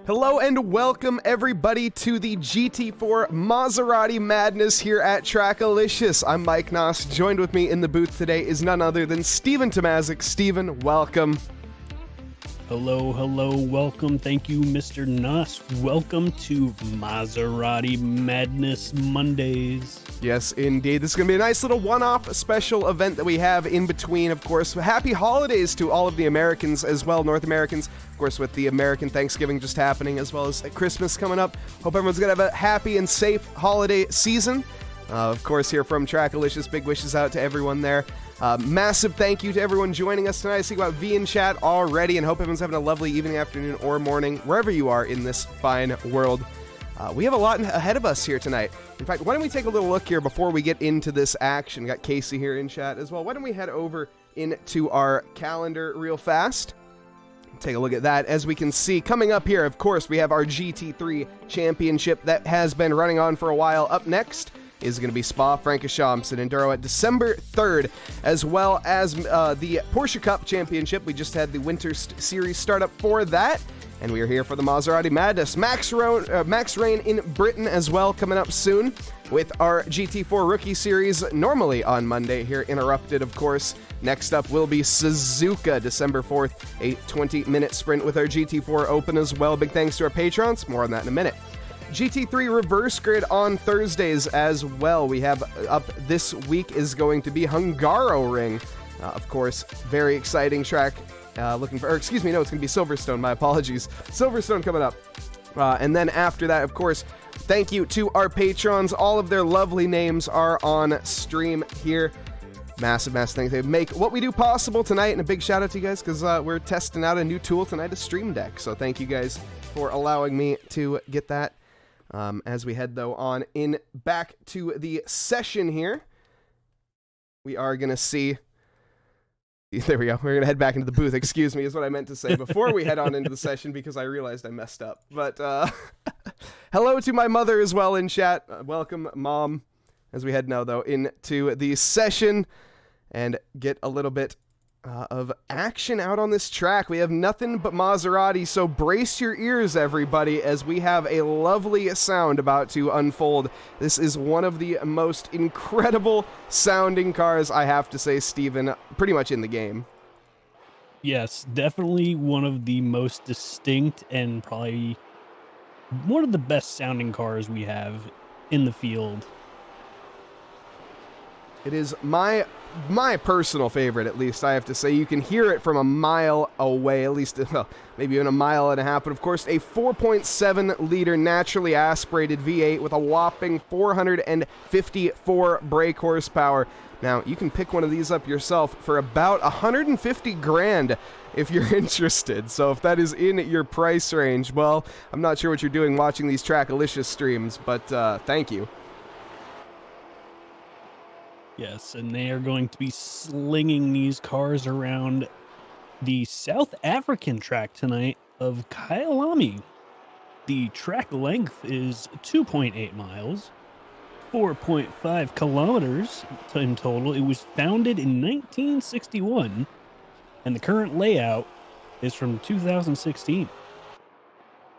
Hello and welcome everybody to the GT4 Maserati Madness here at TRACKILICIOUS. I'm Mike Nause. Joined with me in the booth today is none other than Steven Tomazic. Steven, welcome. Hello, welcome. Thank you, Mr. Nause. Welcome to Maserati Madness Mondays. Yes, indeed. This is going to be a nice little one-off special event that we have in between, of course. Happy holidays to all of the Americans as well, North Americans. Of course, with the American Thanksgiving just happening, as well as Christmas coming up. Hope everyone's going to have a happy and safe holiday season. Of course, here from TRACKILICIOUS, big wishes out to everyone there. Massive thank you to everyone joining us tonight. I see about V in chat already, and hope everyone's having a lovely evening, afternoon, or morning, wherever you are in this fine world. We have a lot ahead of us here tonight. In fact, why don't we take a little look here before we get into this action? We got Casey here in chat as well. Why don't we head over into our calendar real fast? Take a look at that. As we can see, coming up here, of course, we have our GT3 championship that has been running on for a while. Up next is going to be Spa-Francorchamps and Enduro at December 3rd, as well as the Porsche Cup Championship. We just had the Winter Series startup for that, and we are here for the Maserati Madness. Max Rain in Britain as well, coming up soon with our GT4 Rookie Series, normally on Monday here, interrupted, of course. Next up will be Suzuka, December 4th, a 20-minute sprint with our GT4 Open as well. Big thanks to our patrons. More on that in a minute. GT3 Reverse Grid on Thursdays as well. We have up this week is going to be Hungaroring. Of course, very exciting track. It's going to be Silverstone. My apologies. Silverstone coming up. And then after that, of course, thank you to our patrons. All of their lovely names are on stream here. Massive thanks. They make what we do possible tonight, and a big shout out to you guys because we're testing out a new tool tonight, a Stream Deck. So thank you guys for allowing me to get that. As we head, though, on in back to the session here, we are going to see... There we go. We're going to head back into the booth. Excuse me, is what I meant to say before we head on into the session because I realized I messed up. But hello to my mother as well in chat. Welcome, Mom, as we head now, though, into the session and get a little bit of action out on this track. We have nothing but Maserati, so brace your ears, everybody, as we have a lovely sound about to unfold. This is one of the most incredible sounding cars, I have to say, Steven, pretty much in the game. Yes, definitely one of the most distinct and probably one of the best sounding cars we have in the field. It is my personal favorite, at least, I have to say. You can hear it from a mile away, at least, well, maybe even a mile and a half. But, of course, a 4.7-liter naturally aspirated V8 with a whopping 454 brake horsepower. Now, you can pick one of these up yourself for about 150 grand if you're interested. So if that is in your price range, well, I'm not sure what you're doing watching these TRACKILICIOUS streams, but thank you. Yes, and they are going to be slinging these cars around the South African track tonight of Kyalami. The track length is 2.8 miles, 4.5 kilometers in total. It was founded in 1961, and the current layout is from 2016.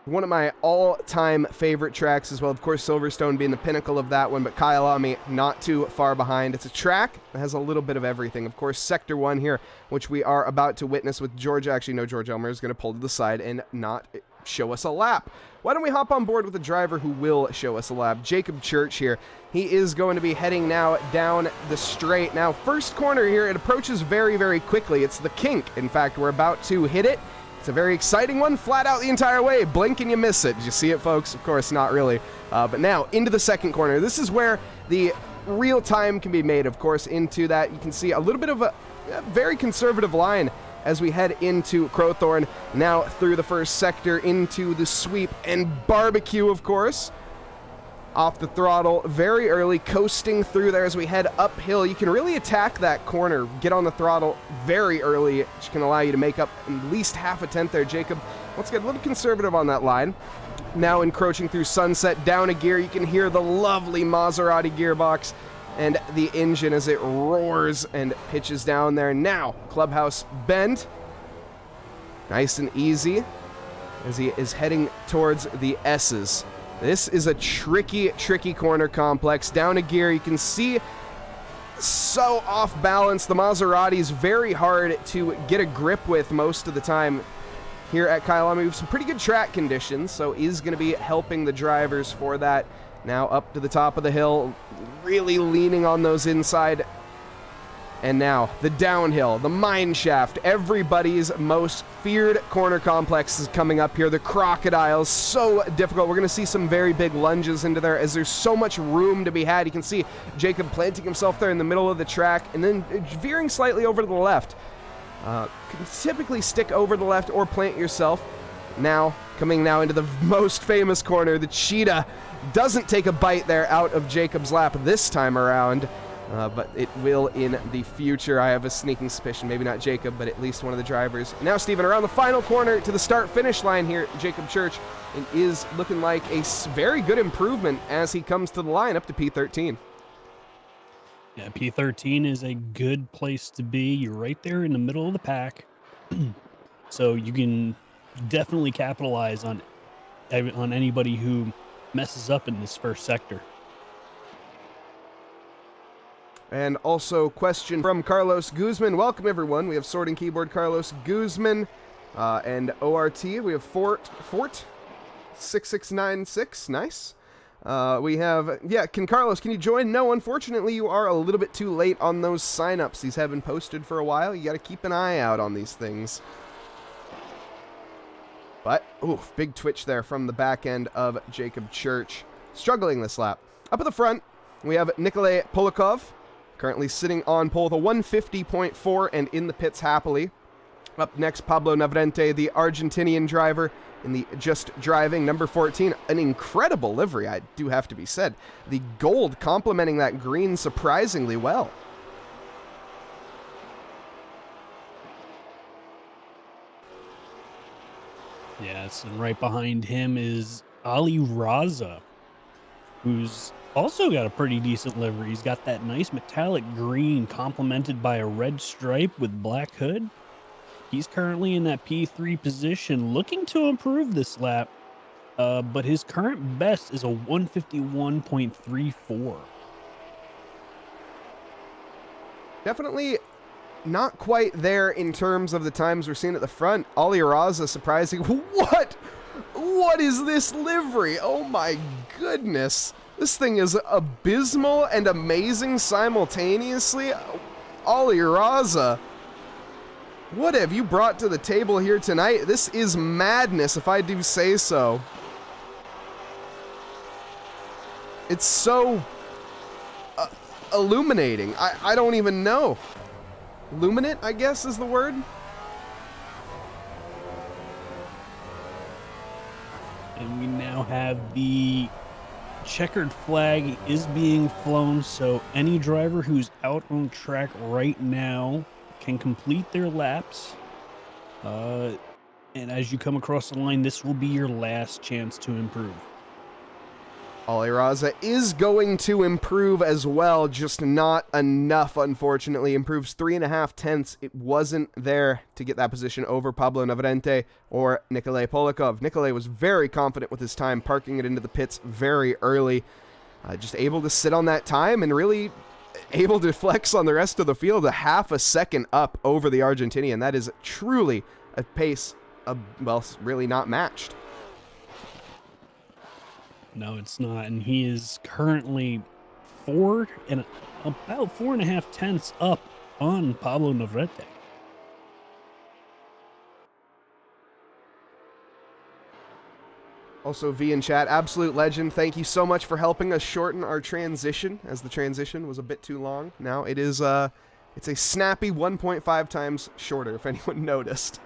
One of my all-time favorite tracks as well. Of course, Silverstone being the pinnacle of that one, but Kyalami not too far behind. It's a track that has a little bit of everything. Of course, Sector 1 here, which we are about to witness with George. Actually, no, George Elmer is going to pull to the side and not show us a lap. Why don't we hop on board with the driver who will show us a lap? Jacob Church here. He is going to be heading now down the straight. Now, first corner here, it approaches very, very quickly. It's the kink. In fact, we're about to hit it. It's a very exciting one, flat out the entire way. Blink and you miss it. Did you see it, folks? Of course, not really. But now, into the second corner. This is where the real time can be made, of course. Into that, you can see a little bit of a very conservative line as we head into Crowthorne. Now, through the first sector, into the sweep and barbecue, of course. Off the throttle very early, coasting through there as we head uphill. You can really attack that corner, get on the throttle very early, which can allow you to make up at least half a tenth there, Jacob. Let's get a little conservative on that line. Now encroaching through Sunset, down a gear, you can hear the lovely Maserati gearbox and the engine as it roars and pitches down there. Now, Clubhouse Bend, nice and easy. as he is heading towards the S's. This is a tricky, tricky corner complex. Down a gear, you can see so off balance. The Maserati is very hard to get a grip with most of the time here at Kyalami. We have some pretty good track conditions, so is going to be helping the drivers for that. Now up to the top of the hill, really leaning on those inside. And now the downhill, the mine shaft, everybody's most feared corner complex is coming up here. The crocodiles, so difficult. We're going to see some very big lunges into there as there's so much room to be had. You can see Jacob planting himself there in the middle of the track and then veering slightly over to the left. Can typically stick over the left or plant yourself. Now, coming now into the most famous corner, the cheetah doesn't take a bite there out of Jacob's lap this time around. But it will in the future. I have a sneaking suspicion. Maybe not Jacob, but at least one of the drivers. Now, Steven, around the final corner to the start-finish line here, Jacob Church, it is looking like a very good improvement as he comes to the line up to P13. Yeah, P13 is a good place to be. You're right there in the middle of the pack. So you can definitely capitalize on anybody who messes up in this first sector. And also, question from Carlos Guzman. Welcome, everyone. We have Sorting Keyboard Carlos Guzman and ORT. We have Fort 6696. Nice. We have, Carlos, can you join? No, unfortunately, you are a little bit too late on those signups. These have been posted for a while. You got to keep an eye out on these things. But, oof, big twitch there from the back end of Jacob Church. Struggling this lap. Up at the front, we have Nikolay Polikov. Currently sitting on pole with a 150.4 and in the pits happily. Up next, Pablo Navarrete, the Argentinian driver in the Just Driving, number 14. An incredible livery, I do have to be said. The gold complementing that green surprisingly well. Yes, and right behind him is Ali Raza, who's also got a pretty decent livery. He's got that nice metallic green complemented by a red stripe with black hood. He's currently in that P3 position, looking to improve this lap, but his current best is a 151.34. Definitely not quite there in terms of the times we're seeing at the front. Ali Raza surprising. What is this livery? Oh my goodness. This thing is abysmal and amazing simultaneously. Ali Raza, what have you brought to the table here tonight? This is madness, if I do say so. It's so illuminating. I don't even know. Luminant, I guess, is the word. And we now have the checkered flag is being flown, so any driver who's out on track right now can complete their laps. And as you come across the line, this will be your last chance to improve. Ali Raza is going to improve as well, just not enough, unfortunately. Improves 3.5 tenths. It wasn't there to get that position over Pablo Navarrete or Nikolay Polikov. Nikolay was very confident with his time, parking it into the pits very early. Just able to sit on that time and really able to flex on the rest of the field, a half a second up over the Argentinian. That is truly a pace, really not matched. No, it's not, and he is currently about 4.5 tenths up on Pablo Navarrete. Also, V in chat, absolute legend. Thank you so much for helping us shorten our transition, as the transition was a bit too long. Now it is it's a snappy 1.5 times shorter, if anyone noticed.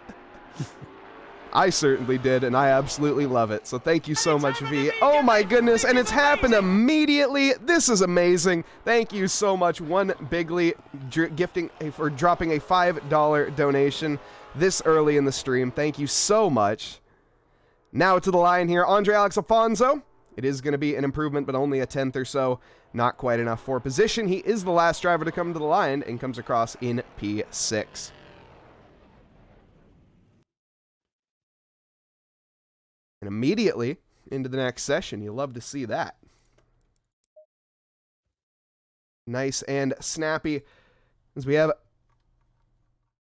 I certainly did, and I absolutely love it. So thank you so much, V. Oh my goodness, and it's happened immediately. This is amazing. Thank you so much, One Bigly, for dropping a $5 donation this early in the stream. Thank you so much. Now to the line here, Andre Alex Afonso. It is going to be an improvement, but only a tenth or so. Not quite enough for position. He is the last driver to come to the line and comes across in P6. And immediately into the next session. You love to see that. Nice and snappy, as we have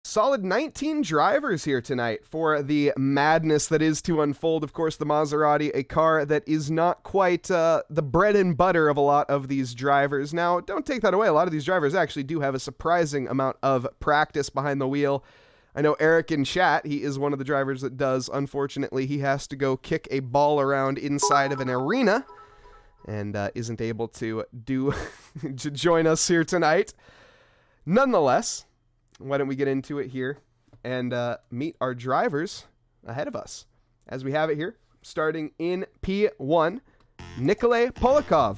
solid 19 drivers here tonight for the madness that is to unfold. Of course, the Maserati, a car that is not quite the bread and butter of a lot of these drivers. Now, don't take that away. A lot of these drivers actually do have a surprising amount of practice behind the wheel. I know Eric in chat, he is one of the drivers that does. Unfortunately, he has to go kick a ball around inside of an arena and isn't able to to join us here tonight. Nonetheless, why don't we get into it here and meet our drivers ahead of us. As we have it here, starting in P1, Nikolay Polikov.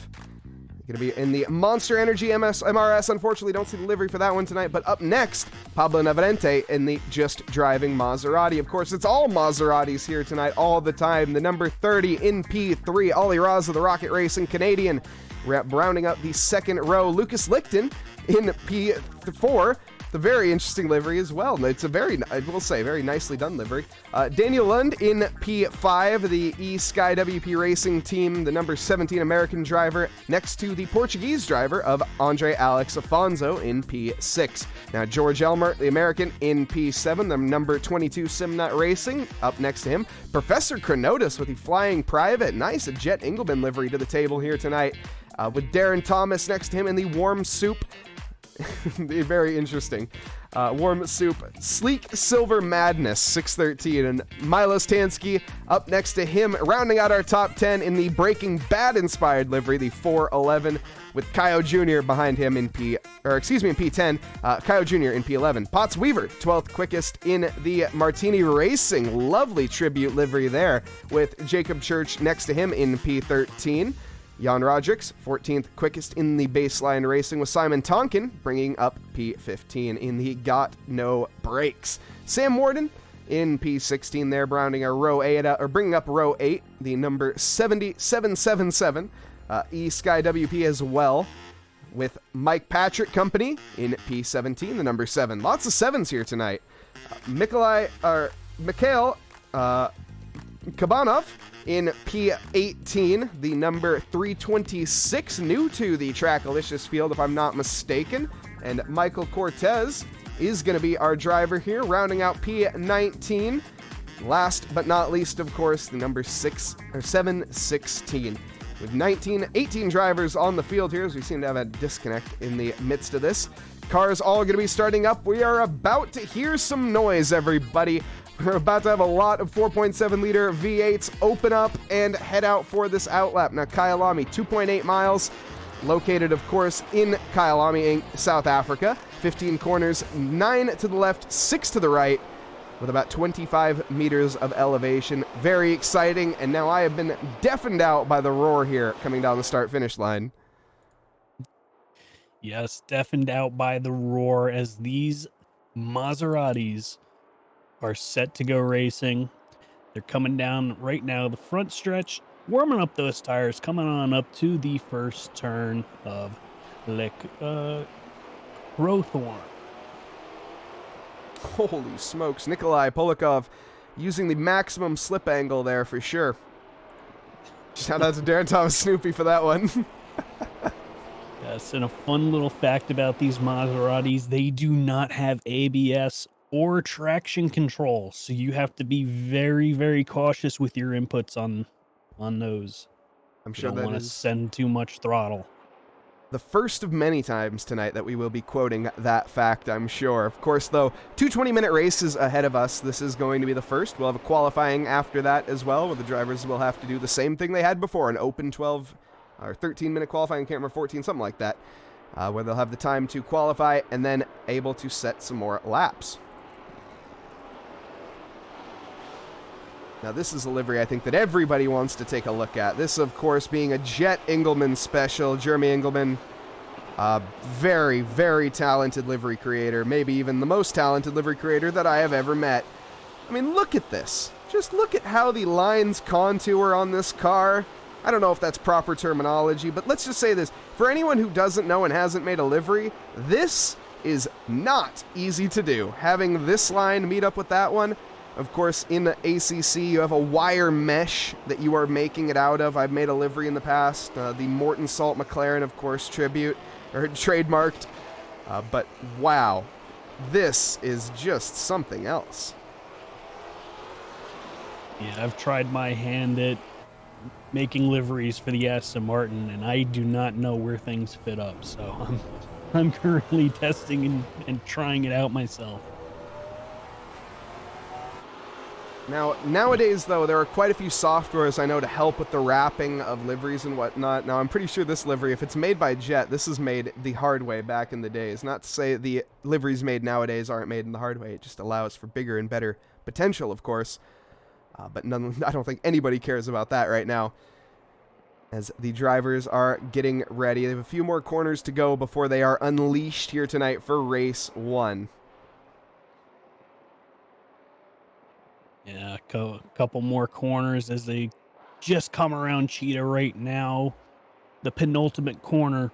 Going to be in the Monster Energy MRS. Unfortunately, don't see the livery for that one tonight. But up next, Pablo Navarrete in the Just Driving Maserati. Of course, it's all Maseratis here tonight, all the time. The number 30 in P3, Ollie Raza, the Rocket Racing Canadian. Rounding up the second row, Lucas Lichten in P4. The very interesting livery as well. It's a very, I will say, very nicely done livery. Daniel Lund in P5, the eSky WP Racing team, the number 17 American driver, next to the Portuguese driver of Andre Alex Afonso in P6. Now, George Elmer, the American, in P7, the number 22 Simnut Racing, up next to him. Professor Chronotis with the Flying Private. Nice, a Jet Engelman livery to the table here tonight. With Darren Thomas next to him in the Warm Soup. Very interesting. Warm Soup, Sleek Silver Madness, 613. And Milos Tansky up next to him, rounding out our top 10 in the Breaking Bad inspired livery, the 411, with Kyo Jr. behind him in P10. Kyo Jr. in P11. Potts Weaver, 12th quickest in the Martini Racing. Lovely tribute livery there, with Jacob Church next to him in P13. Jan Rodrix, 14th quickest in the baseline racing, with Simon Tonkin bringing up P15 in the Got No Brakes. Sam Warden in P16 there, rounding our row 8, or bringing up row 8, the number 77777, eSky WP as well, with Mike Patrick Company in P17, the number 7. Lots of 7s here tonight. Mikhail Kabanov in P18, the number 326, new to the Trackalicious field, if I'm not mistaken. And Michael Cortez is going to be our driver here, rounding out P19. Last but not least, of course, the number 716. With 18 drivers on the field here, as we seem to have a disconnect in the midst of this. Cars all going to be starting up. We are about to hear some noise, everybody. We're about to have a lot of 4.7 liter V8s open up and head out for this outlap. Now, Kyalami, 2.8 miles, located, of course, in Kyalami, South Africa. 15 corners, 9 to the left, 6 to the right, with about 25 meters of elevation. Very exciting, and now I have been deafened out by the roar here coming down the start-finish line. Yes, deafened out by the roar as these Maseratis are set to go racing. They're coming down right now the front stretch, warming up those tires, coming on up to the first turn of Crowthorne. Holy smokes, Nikolay Polikov using the maximum slip angle there for sure. Shout out to Darren Thomas Snoopy for that one. Yes, and a fun little fact about these Maseratis, they do not have ABS or traction control, so you have to be very, very cautious with your inputs on those. I'm sure you that don't want to is send too much throttle. the first of many times tonight that we will be quoting that fact, I'm sure. Of course, though, 2 20-minute races ahead of us. This is going to be the first. We'll have a qualifying after that as well, where the drivers will have to do the same thing they had before, an open 12 or 13-minute qualifying, I can't remember, 14, something like that, where they'll have the time to qualify and then able to set some more laps. Now, this is a livery I think that everybody wants to take a look at. This, of course, being a Jet Engelman special. Jeremy Engelman, very, very talented livery creator. Maybe even the most talented livery creator that I have ever met. I mean, look at this. Just look at how the lines contour on this car. I don't know if that's proper terminology, but let's just say this. For anyone who doesn't know and hasn't made a livery, this is not easy to do. Having this line meet up with that one, Of course, in the ACC, you have a wire mesh that you are making it out of. I've made a livery in the past. The Morton Salt McLaren, of course, tribute, or trademarked. But wow, this is just something else. Yeah, I've tried my hand at making liveries for the Aston Martin, and I do not know where things fit up. So I'm currently testing and trying it out myself. Now, nowadays, though, there are quite a few softwares I know to help with the wrapping of liveries and whatnot. Now, I'm pretty sure this livery, if it's made by Jet, this is made the hard way back in the days. Not to say the liveries made nowadays aren't made in the hard way. It just allows for bigger and better potential, of course. But I don't think anybody cares about that right now, as the drivers are getting ready. They have a few more corners to go before they are unleashed here tonight for race 1. Yeah, a couple more corners as they just come around Cheetah right now. The penultimate corner,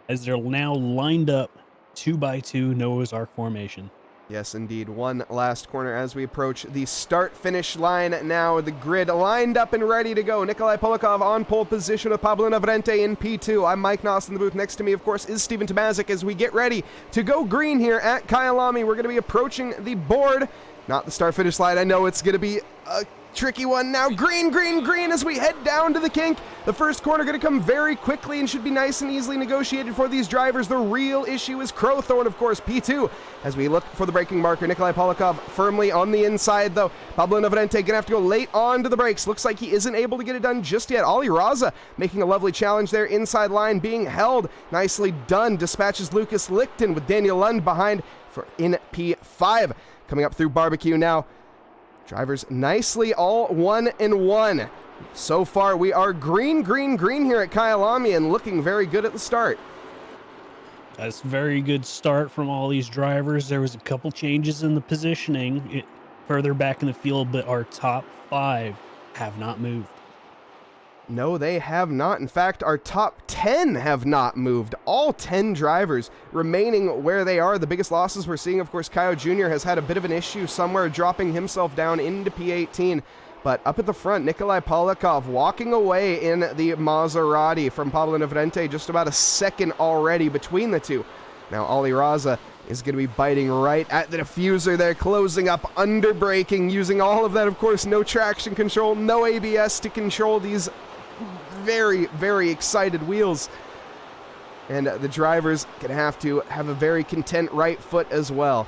as they're now lined up 2x2 Noah's Ark formation. Yes, indeed. One last corner as we approach the start-finish line now. The grid lined up and ready to go. Nikolai Polikov on pole position with Pablo Navarrete in P2. I'm Mike Nause in the booth. Next to me, of course, is Steven Tomazic as we get ready to go green here at Kyalami. We're going to be approaching the board. Not the start-finish line. I know it's going to be a tricky one now. Green, green, green as we head down to the kink. The first corner going to come very quickly and should be nice and easily negotiated for these drivers. The real issue is Crowthorne, of course, P2. As we look for the braking marker, Nikolai Polikov firmly on the inside, though. Pablo Navarrete going to have to go late on to the brakes. Looks like he isn't able to get it done just yet. Ali Raza making a lovely challenge there. Inside line being held. Nicely done. Dispatches Lucas Lichten with Daniel Lund behind in P5. Coming up through barbecue now. Drivers nicely all 1-1. So far, we are green, green, green here at Kyalami and looking very good at the start. That's a very good start from all these drivers. There was a couple changes in the positioning further back in the field, but our top 5 have not moved. No, they have not. In fact, our top 10 have not moved. All 10 drivers remaining where they are. The biggest losses we're seeing, of course, Kyo Jr. has had a bit of an issue somewhere, dropping himself down into P18. But up at the front, Nikolai Polikov walking away in the Maserati from Pablo Navarrete, just about a second already between the two. Now, Ali Raza is going to be biting right at the diffuser there, closing up, under braking, using all of that, of course, no traction control, no ABS to control these very, very excited wheels. And the driver's going to have a very content right foot as well.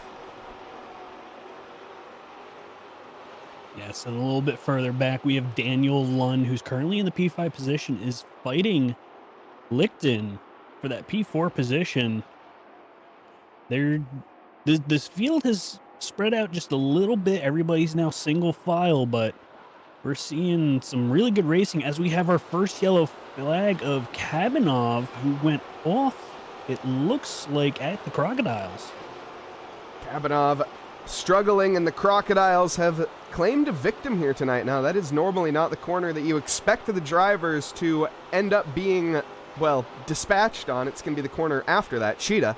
Yes, and a little bit further back, we have Daniel Lund, who's currently in the P5 position, is fighting Lichten for that P4 position. This field has spread out just a little bit. Everybody's now single file, but we're seeing some really good racing as we have our first yellow flag of Kabinov, who went off, it looks like, at the Crocodiles. Kabinov struggling, and the Crocodiles have claimed a victim here tonight. Now, that is normally not the corner that you expect the drivers to end up being, well, dispatched on. It's going to be the corner after that, Cheetah.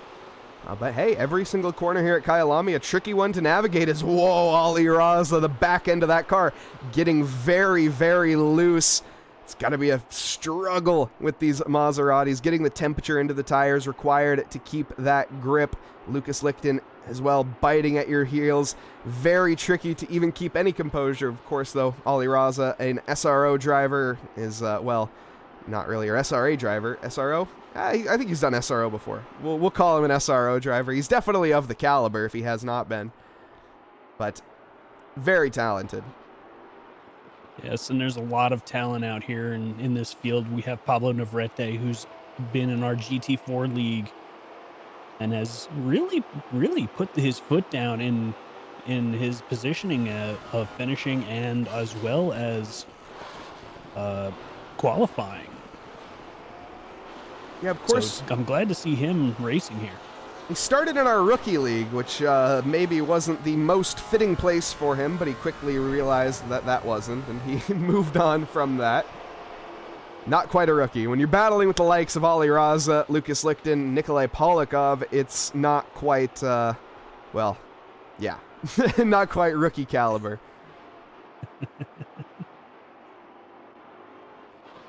But hey, every single corner here at Kyalami, a tricky one to navigate is, whoa, Ali Raza, the back end of that car getting very, very loose. It's got to be a struggle with these Maseratis, getting the temperature into the tires required to keep that grip. Lucas Lichten as well, biting at your heels. Very tricky to even keep any composure. Of course, though, Ali Raza, an SRO driver, is, well, not really, or SRA driver. SRO? I think he's done SRO before. We'll call him an SRO driver. He's definitely of the caliber if he has not been. But very talented. Yes, and there's a lot of talent out here in this field. We have Pablo Navarrete, who's been in our GT4 league and has really, really put his foot down in his positioning of finishing and as well as qualifying. Yeah, of course. So I'm glad to see him racing here. He started in our rookie league, which maybe wasn't the most fitting place for him, but he quickly realized that wasn't, and he moved on from that. Not quite a rookie. When you're battling with the likes of Ali Raza, Lucas Lichten, Nikolai Polikov, it's not quite, well, yeah. Not quite rookie caliber.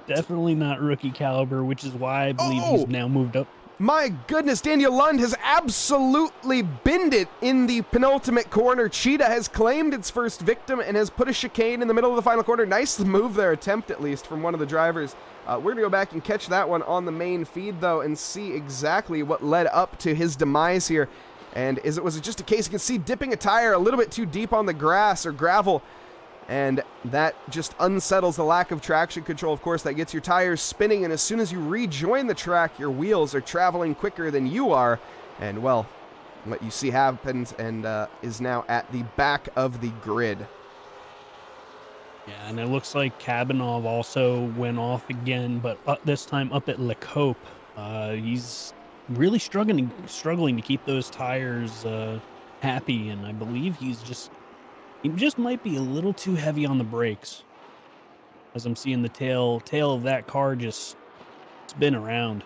Definitely not rookie caliber, which is why I believe he's now moved up. My goodness, Daniel Lund has absolutely binned it in the penultimate corner. Cheetah has claimed its first victim and has put a chicane in the middle of the final corner. Nice move there, attempt at least, from one of the drivers. We're going to go back and catch that one on the main feed, though, and see exactly what led up to his demise here. And was it just a case, you can see dipping a tire a little bit too deep on the grass or gravel, and that just unsettles the lack of traction control. Of course, that gets your tires spinning, and as soon as you rejoin the track, your wheels are traveling quicker than you are. And, well, what you see happens and is now at the back of the grid. Yeah, and it looks like Kabanov also went off again, but this time up at Le Cope. He's really struggling to keep those tires happy, and I believe he just might be a little too heavy on the brakes, as I'm seeing the tail of that car just spin around.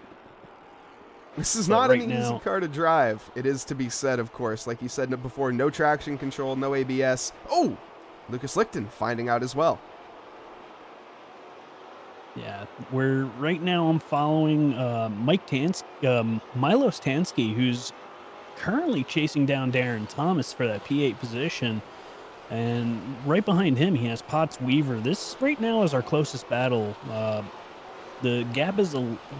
This is not an easy car to drive. It is to be said, of course. Like you said before, no traction control, no ABS. Oh, Lucas Lichten finding out as well. Yeah, right now I'm following Milo Stansky, who's currently chasing down Darren Thomas for that P8 position. And right behind him, he has Potts Weaver. This right now is our closest battle. The gap is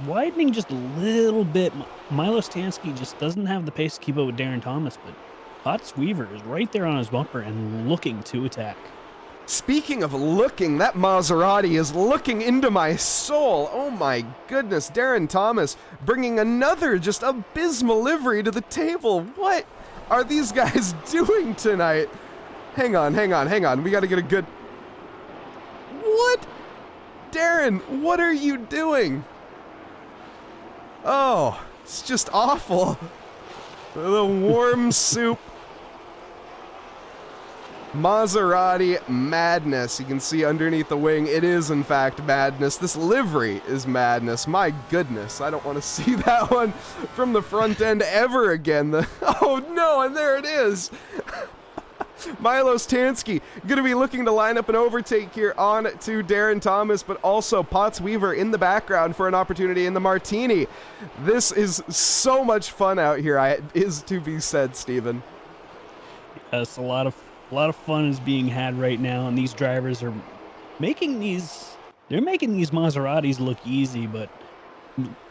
widening just a little bit. Milo Stansky just doesn't have the pace to keep up with Darren Thomas, but Potts Weaver is right there on his bumper and looking to attack. Speaking of looking, that Maserati is looking into my soul. Oh my goodness, Darren Thomas bringing another just abysmal livery to the table. What are these guys doing tonight? Hang on. We got to get a good... What? Darren, what are you doing? Oh, it's just awful. The warm soup. Maserati madness. You can see underneath the wing, it is in fact madness. This livery is madness. My goodness, I don't want to see that one from the front end ever again. Oh no, and there it is. Milo Stansky going to be looking to line up an overtake here on to Darren Thomas, but also Potts Weaver in the background for an opportunity in the Martini. This is so much fun out here, is to be said, Steven. Yes, a lot of fun is being had right now, and these drivers are making these Maseratis look easy, but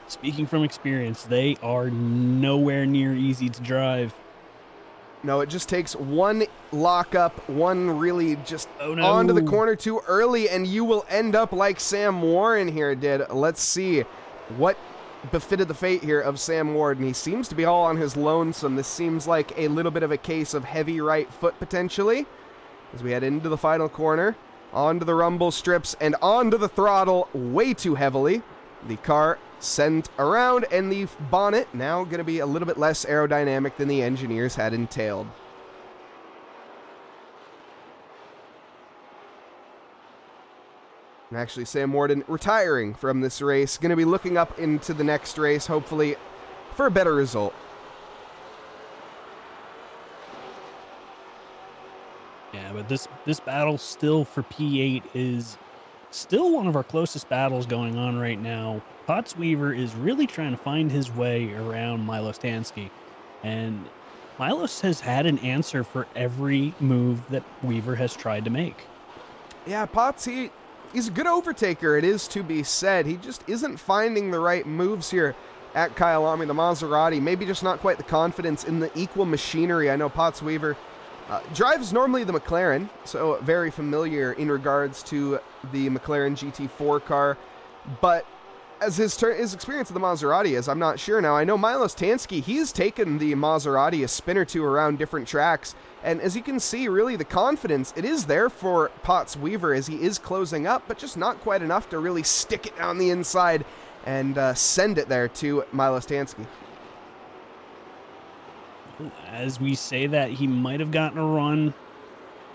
speaking from experience, they are nowhere near easy to drive. No, it just takes one lockup, one really just onto the corner too early, and you will end up like Sam Warren here did. Let's see what befitted the fate here of Sam Ward, and he seems to be all on his lonesome. This seems like a little bit of a case of heavy right foot potentially as we head into the final corner, onto the rumble strips and onto the throttle way too heavily. The car sent around, and the bonnet now going to be a little bit less aerodynamic than the engineers had entailed. And actually, Sam Warden retiring from this race, going to be looking up into the next race, hopefully for a better result. Yeah, but this battle still for P8 is still one of our closest battles going on right now. Potts Weaver is really trying to find his way around Milo Stansky, and Milos has had an answer for every move that Weaver has tried to make. Yeah, Potts, he's a good overtaker, it is to be said. He just isn't finding the right moves here at Kyalami, the Maserati. Maybe just not quite the confidence in the equal machinery. I know Potts Weaver drives normally the McLaren, so very familiar in regards to the McLaren GT4 car, but as his experience with the Maserati is, I'm not sure now. I know Milo Stansky, he's taken the Maserati a spin or two around different tracks, and as you can see, really the confidence, it is there for Potts Weaver as he is closing up, but just not quite enough to really stick it down the inside and send it there to Milo Stansky. As we say that, he might have gotten a run,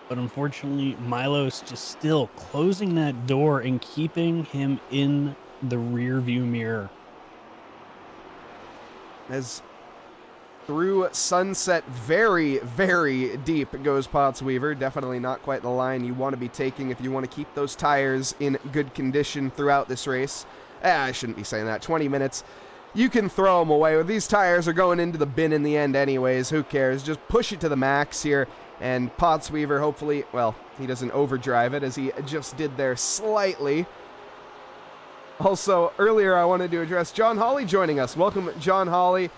but unfortunately, Milo's just still closing that door and keeping him in the rear view mirror. As Through Sunset, very, very deep goes Pottsweaver. Definitely not quite the line you want to be taking if you want to keep those tires in good condition throughout this race. I shouldn't be saying that. 20 minutes. You can throw them away. These tires are going into the bin in the end anyways. Who cares? Just push it to the max here. And Pottsweaver, hopefully, well, he doesn't overdrive it as he just did there slightly. Also, earlier I wanted to address John Hawley joining us. Welcome, John Hawley.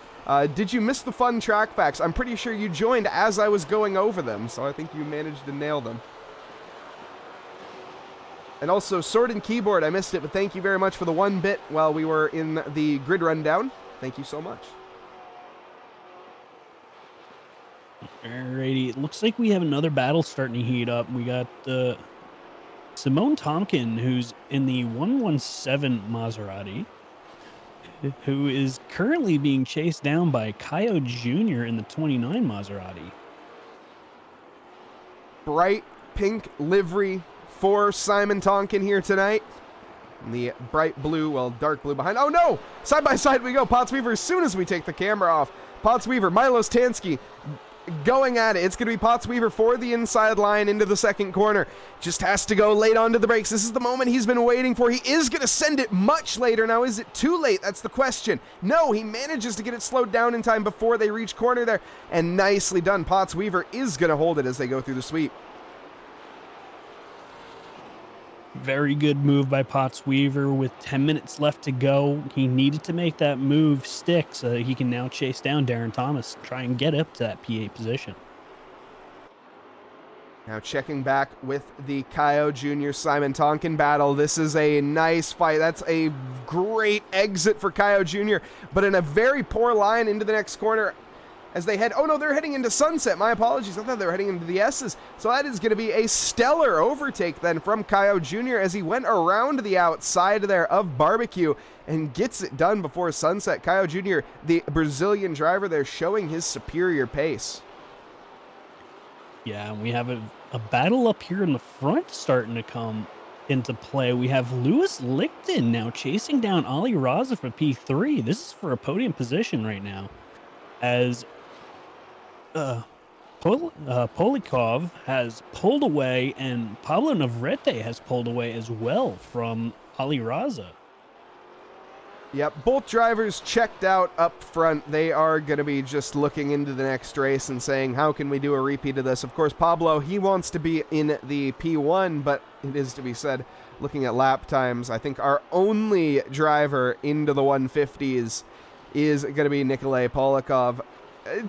Did you miss the fun track facts? I'm pretty sure you joined as I was going over them, so I think you managed to nail them. And also, Sword and Keyboard, I missed it, but thank you very much for the 1 bit while we were in the grid rundown. Thank you so much. Alrighty, it looks like we have another battle starting to heat up. We got Simone Tompkin, who's in the 117 Maserati, who is currently being chased down by Kaio Jr. in the 29 Maserati. Bright pink livery for Simon Tonkin here tonight. And the bright blue, well, dark blue behind. Oh no! Side by side we go. Pottsweaver as soon as we take the camera off. Pottsweaver, Milos Tansky going at it. It's going to be Pottsweaver for the inside line into the second corner. Just has to go late onto the brakes. This is the moment he's been waiting for. He is going to send it much later. Now, is it too late? That's the question. No, he manages to get it slowed down in time before they reach corner there. And nicely done. Pottsweaver is going to hold it as they go through the sweep. Very good move by Pottsweaver with 10 minutes left to go. He needed to make that move stick so that he can now chase down Darren Thomas, try and get up to that P8 position. Now checking back with the Kaio Jr. Simon Tonkin battle. This is a nice fight. That's a great exit for Kaio Jr., but in a very poor line into the next corner. As they head, oh no, they're heading into Sunset. My apologies. I thought they were heading into the S's. So that is going to be a stellar overtake then from Kaio Jr. as he went around the outside there of Barbecue and gets it done before Sunset. Kaio Jr., the Brazilian driver there, showing his superior pace. Yeah, and we have a battle up here in the front starting to come into play. We have Lewis Lichten now chasing down Ali Raza for P3. This is for a podium position right now. As Polikov has pulled away and Pablo Navarrete has pulled away as well from Ali Raza. Yep, both drivers checked out up front. They are going to be just looking into the next race and saying, how can we do a repeat of this? Of course, Pablo, he wants to be in the P1, but it is to be said, looking at lap times, I think our only driver into the 150s is going to be Nikolay Polikov.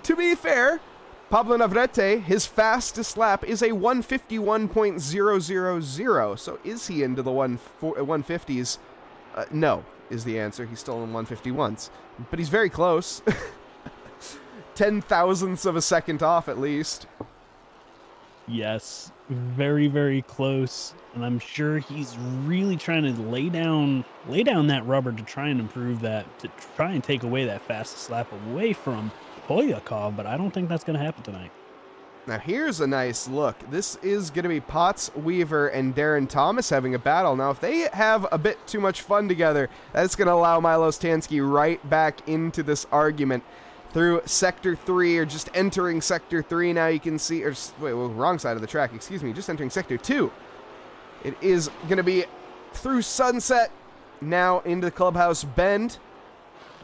To be fair, Pablo Navarrete, his fastest lap is a 151.000. So is he into the 150s? No, is the answer. He's still in 151s. But he's very close. 10 thousandths of a second off at least. Yes, very, very close. And I'm sure he's really trying to lay down that rubber to try and improve that, to try and take away that fastest lap away from Polyakov, but I don't think that's going to happen tonight. Now here's a nice look. This is going to be Pottsweaver and Darren Thomas having a battle. Now if they have a bit too much fun together, that's going to allow Milos Tansky right back into this argument through Sector 3, or just entering Sector 3 now you can see, or wait, well, wrong side of the track, excuse me, just entering Sector 2. It is going to be through Sunset, now into the Clubhouse Bend.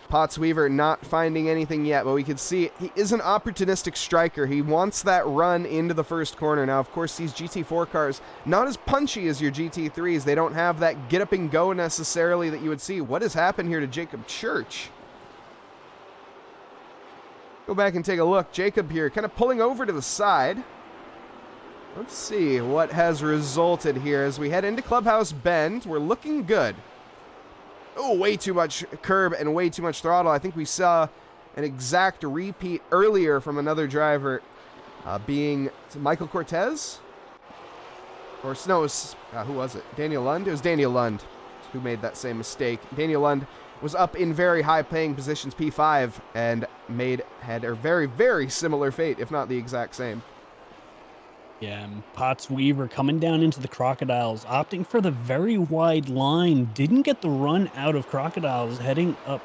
Pottsweaver not finding anything yet, but we can see he is an opportunistic striker. He wants that run into the first corner. Now, of course, these GT4 cars, not as punchy as your GT3s. They don't have that get up and go necessarily that you would see. What has happened here to Jacob Church? Go back and take a look. Jacob here kind of pulling over to the side. Let's see what has resulted here as we head into Clubhouse Bend. We're looking good. Oh, way too much curb and way too much throttle. I think we saw an exact repeat earlier from another driver, being Michael Cortez? Or no, who was it? Daniel Lund? It was Daniel Lund who made that same mistake. Daniel Lund was up in very high paying positions, P5, and had a very, very similar fate, if not the exact same. Yeah, Pottsweaver coming down into the Crocodiles, opting for the very wide line. Didn't get the run out of Crocodiles, heading up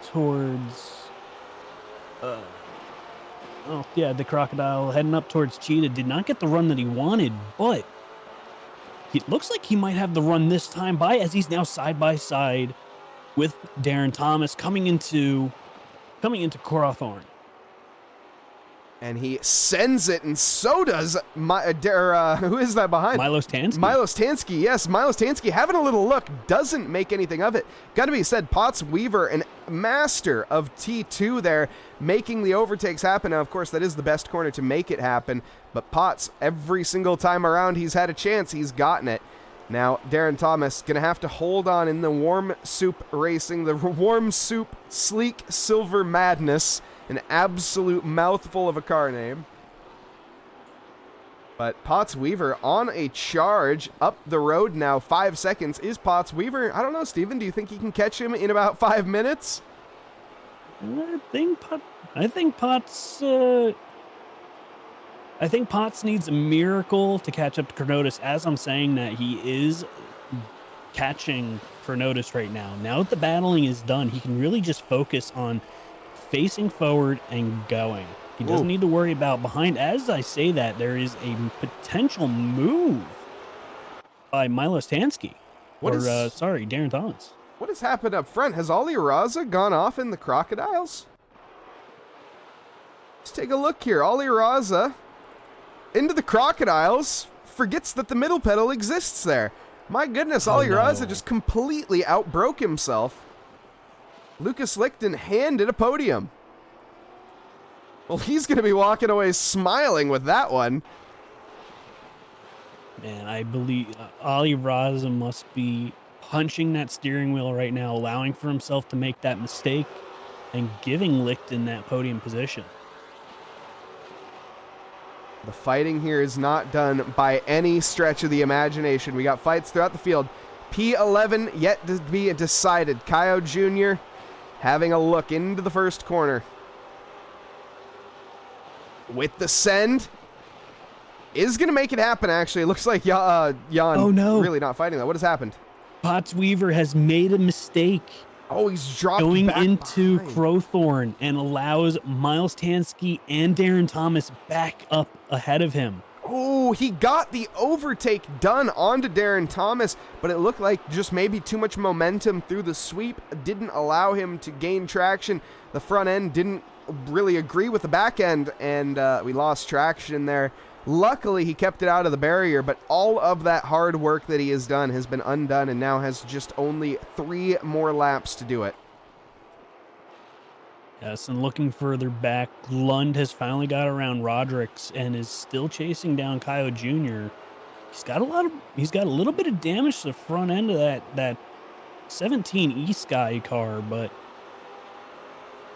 towards Oh, yeah, the Crocodile heading up towards Cheetah. Did not get the run that he wanted, but it looks like he might have the run this time by, as he's now side by side with Darren Thomas coming into Crawthorne. And he sends it, and so does who is that behind? Milos Tansky. Milos Tansky, yes. Milos Tansky having a little look, doesn't make anything of it. Got to be said, Potts Weaver, an master of T2 there, making the overtakes happen. Now, of course, that is the best corner to make it happen, but Potts, every single time around he's had a chance, he's gotten it. Now, Darren Thomas going to have to hold on in the Warm Soup Racing, the Warm Soup Sleek Silver Madness. An absolute mouthful of a car name. But Potts Weaver on a charge up the road now. 5 seconds. Is Potts Weaver? I don't know, Steven. Do you think you can catch him in about 5 minutes? I think Potts needs a miracle to catch up to Chronotis. As I'm saying that, he is catching Chronotis right now. Now that the battling is done, he can really just focus on facing forward and going. He doesn't need to worry about behind. As I say that, there is a potential move by Milos Tansky. Darren Thomas. What has happened up front? Has Ali Raza gone off in the Crocodiles? Let's take a look here. Ali Raza into the Crocodiles, forgets that the middle pedal exists there. My goodness, Ali Raza just completely outbroke himself. Lucas Lichten handed a podium. Well, he's going to be walking away smiling with that one. Man, I believe Ali Raza must be punching that steering wheel right now, allowing for himself to make that mistake and giving Lichten that podium position. The fighting here is not done by any stretch of the imagination. We got fights throughout the field. P11 yet to be decided. Kyo Jr. having a look into the first corner. With the send. Is going to make it happen, actually. It looks like Jan really not fighting that. What has happened? Potts Weaver has made a mistake. Oh, he's dropped going back into behind. Crowthorne and allows Miles Tansky and Darren Thomas back up ahead of him. Oh, he got the overtake done onto Darren Thomas, but it looked like just maybe too much momentum through the sweep didn't allow him to gain traction. The front end didn't really agree with the back end, and we lost traction there. Luckily, he kept it out of the barrier, but all of that hard work that he has done has been undone and now has just only 3 more laps to do it. Yes, and looking further back, Lund has finally got around Rodericks and is still chasing down Kyo Jr. He's got a little bit of damage to the front end of that 17 eSky car, but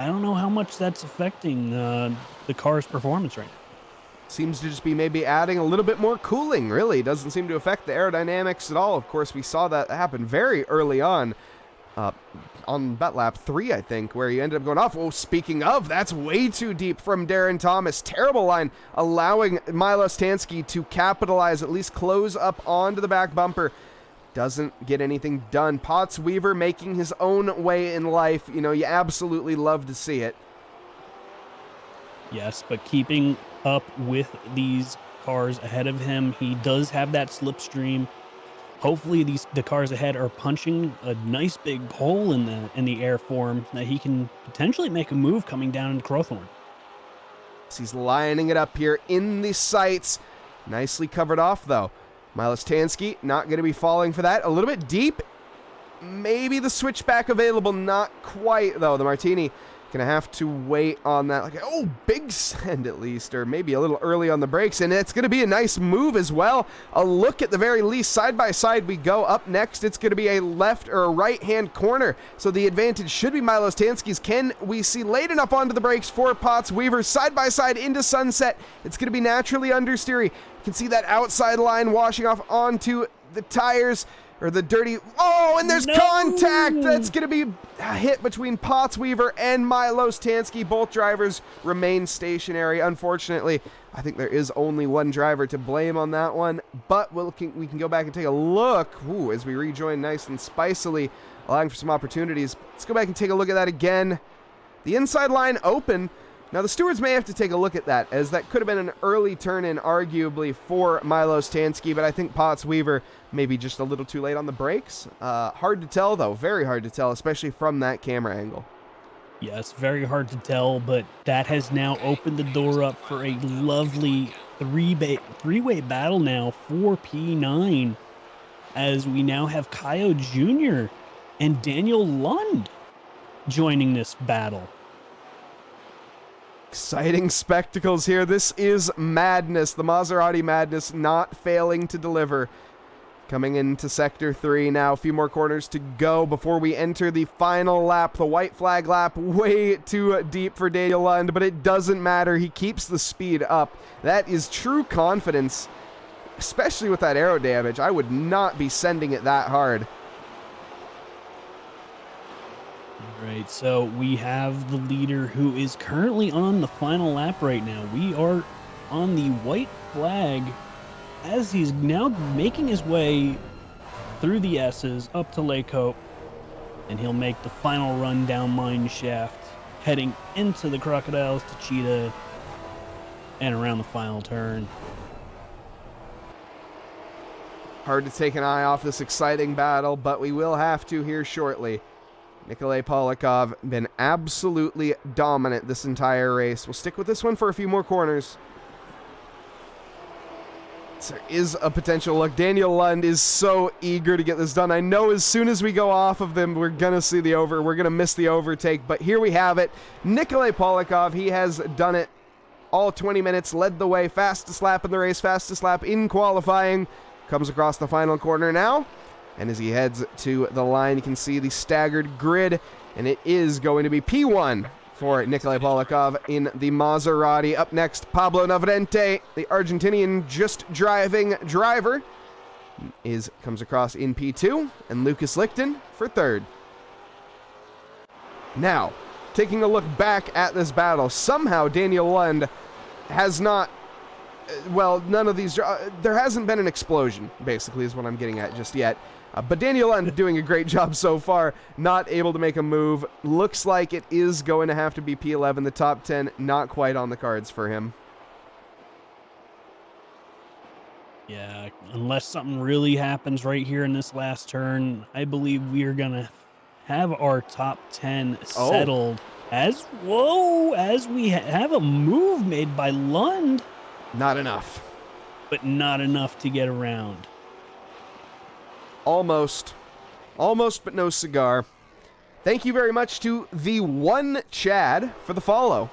I don't know how much that's affecting the car's performance right now. Seems to just be maybe adding a little bit more cooling, really. Doesn't seem to affect the aerodynamics at all. Of course, we saw that happen very early on about lap 3, I think, where he ended up going off. Oh, speaking of, that's way too deep from Darren Thomas. Terrible line, allowing Milos Tansky to capitalize, at least close up onto the back bumper. Doesn't get anything done. Potts Weaver making his own way in life. You know, you absolutely love to see it. Yes, but keeping up with these cars ahead of him, he does have that slipstream. Hopefully the cars ahead are punching a nice big hole in the air for him that he can potentially make a move coming down into Crowthorne. So he's lining it up here in the sights. Nicely covered off, though. Milos Tansky not going to be falling for that. A little bit deep. Maybe the switchback available. Not quite, though. The Martini going to have to wait on that. Like, oh, big send at least, or maybe a little early on the brakes. And it's going to be a nice move as well. A look at the very least. Side by side we go. Up next, it's going to be a left or a right-hand corner. So the advantage should be Milos Tansky's. Can we see late enough onto the brakes for Potts Weaver? Side by side into Sunset. It's going to be naturally understeery. You can see that outside line washing off onto the tires. Or the dirty... Oh, and there's contact! That's going to be a hit between Potts Weaver and Milos Tansky. Both drivers remain stationary. Unfortunately, I think there is only one driver to blame on that one. But we can go back and take a look. Ooh, as we rejoin nice and spicily, allowing for some opportunities. Let's go back and take a look at that again. The inside line open. Now, the stewards may have to take a look at that, as that could have been an early turn-in, arguably, for Milo Stansky, but I think Potts Weaver maybe just a little too late on the brakes. Hard to tell, though. Very hard to tell, especially from that camera angle. Yes, very hard to tell, but that has now opened the door up for a lovely three-way battle now for P9, as we now have Kaio Jr. and Daniel Lund joining this battle. Exciting spectacles here. This is madness. The Maserati madness not failing to deliver. Coming into Sector 3 now. A few more corners to go before we enter the final lap. The white flag lap way too deep for Daniel Lund, but it doesn't matter. He keeps the speed up. That is true confidence, especially with that aero damage. I would not be sending it that hard. Right, so we have the leader who is currently on the final lap right now. We are on the white flag as he's now making his way through the S's up to Lake Hope, and he'll make the final run down Mine Shaft, heading into the Crocodiles to Cheetah and around the final turn. Hard to take an eye off this exciting battle, but we will have to here shortly. Nikolay Polikov been absolutely dominant this entire race. We'll stick with this one for a few more corners. There is a potential look. Daniel Lund is so eager to get this done. I know as soon as we go off of them, we're going to see we're going to miss the overtake, but here we have it. Nikolay Polikov, he has done it all 20 minutes, led the way, fastest lap in the race, fastest lap in qualifying. Comes across the final corner now. And as he heads to the line, you can see the staggered grid, and it is going to be P1 for Nikolay Polikov in the Maserati. Up next, Pablo Navarrete, the Argentinian just driving driver, comes across in P2, and Lucas Lichten for third. Now, taking a look back at this battle, somehow Daniel Lund has not, well, none of these, there hasn't been an explosion, basically, is what I'm getting at just yet. But Daniel Lund doing a great job so far, not able to make a move. Looks like it is going to have to be P11. The top 10 not quite on the cards for him. Yeah, unless something really happens right here in this last turn, I believe we are going to have our top 10 settled as we have a move made by Lund. Not enough. But not enough to get around. Almost, but no cigar. Thank you very much to the one Chad for the follow.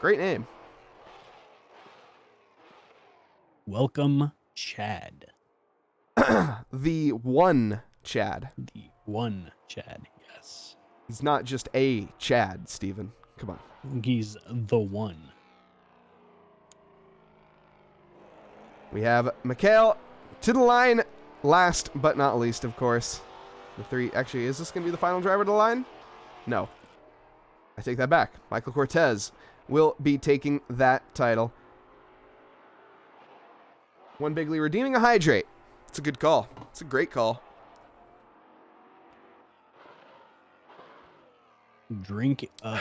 Great name. Welcome, Chad. The one Chad. The one Chad, yes. He's not just a Chad, Steven. Come on. He's the one. We have Mikhail to the line. Last but not least, of course. The three. Actually, is this going to be the final driver to the line? No. I take that back. Michael Cortez will be taking that title. One Bigley redeeming a hydrate. It's a good call. It's a great call. Drink up.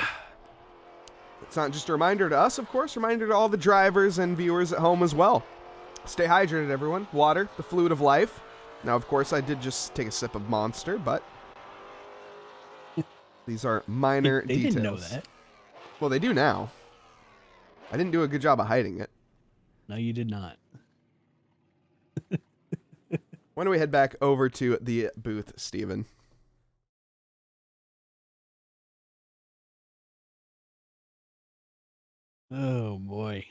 It's not just a reminder to us, of course. Reminder to all the drivers and viewers at home as well. Stay hydrated, everyone. Water, the fluid of life. Now, of course, I did just take a sip of Monster, but these are minor they details. Didn't know that. Well, they do now. I didn't do a good job of hiding it. No, you did not. When do we head back over to the booth, Steven? Oh, boy.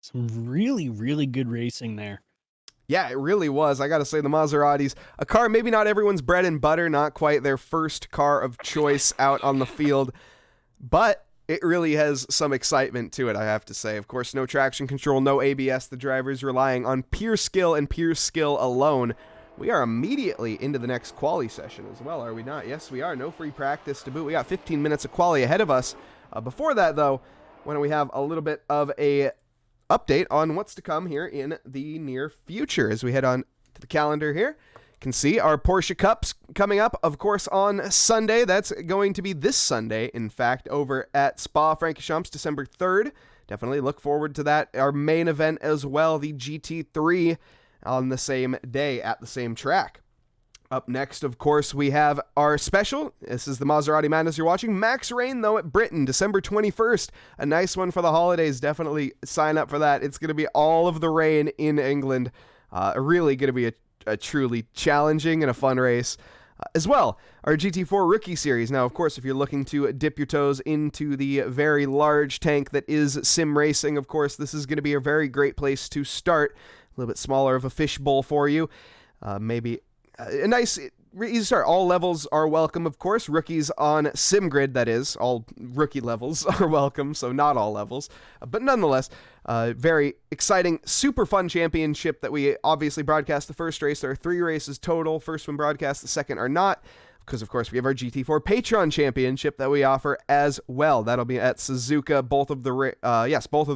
Some really, really good racing there. Yeah, it really was. I got to say, the Maseratis, a car maybe not everyone's bread and butter, not quite their first car of choice out on the field, but it really has some excitement to it, I have to say. Of course, no traction control, no ABS. The driver's relying on pure skill and pure skill alone. We are immediately into the next quali session as well, are we not? Yes, we are. No free practice to boot. We got 15 minutes of quali ahead of us. Before that, though, why don't we have a little bit of a update on what's to come here in the near future as we head on to the calendar here. You can see our Porsche Cups coming up, of course, on Sunday. That's going to be this Sunday, in fact, over at Spa-Francorchamps, December 3rd. Definitely look forward to that. Our main event as well, the GT3, on the same day at the same track. Up next, of course, we have our special. This is the Maserati Madness you're watching. Max Rain, though, at Britain, December 21st. A nice one for the holidays. Definitely sign up for that. It's going to be all of the rain in England. Really going to be a truly challenging and a fun race. As well, our GT4 Rookie Series. Now, of course, if you're looking to dip your toes into the very large tank that is Simracing, of course, this is going to be a very great place to start. A little bit smaller of a fishbowl for you. Maybe a nice easy start. All levels are welcome, of course. Rookies on SimGrid, that is. All rookie levels are welcome, so not all levels. But nonetheless, very exciting, super fun championship that we obviously broadcast the first race. There are 3 races total. First one broadcast, the second are not. Because, of course, we have our GT4 Patreon Championship that we offer as well. That'll be at Suzuka. Both of the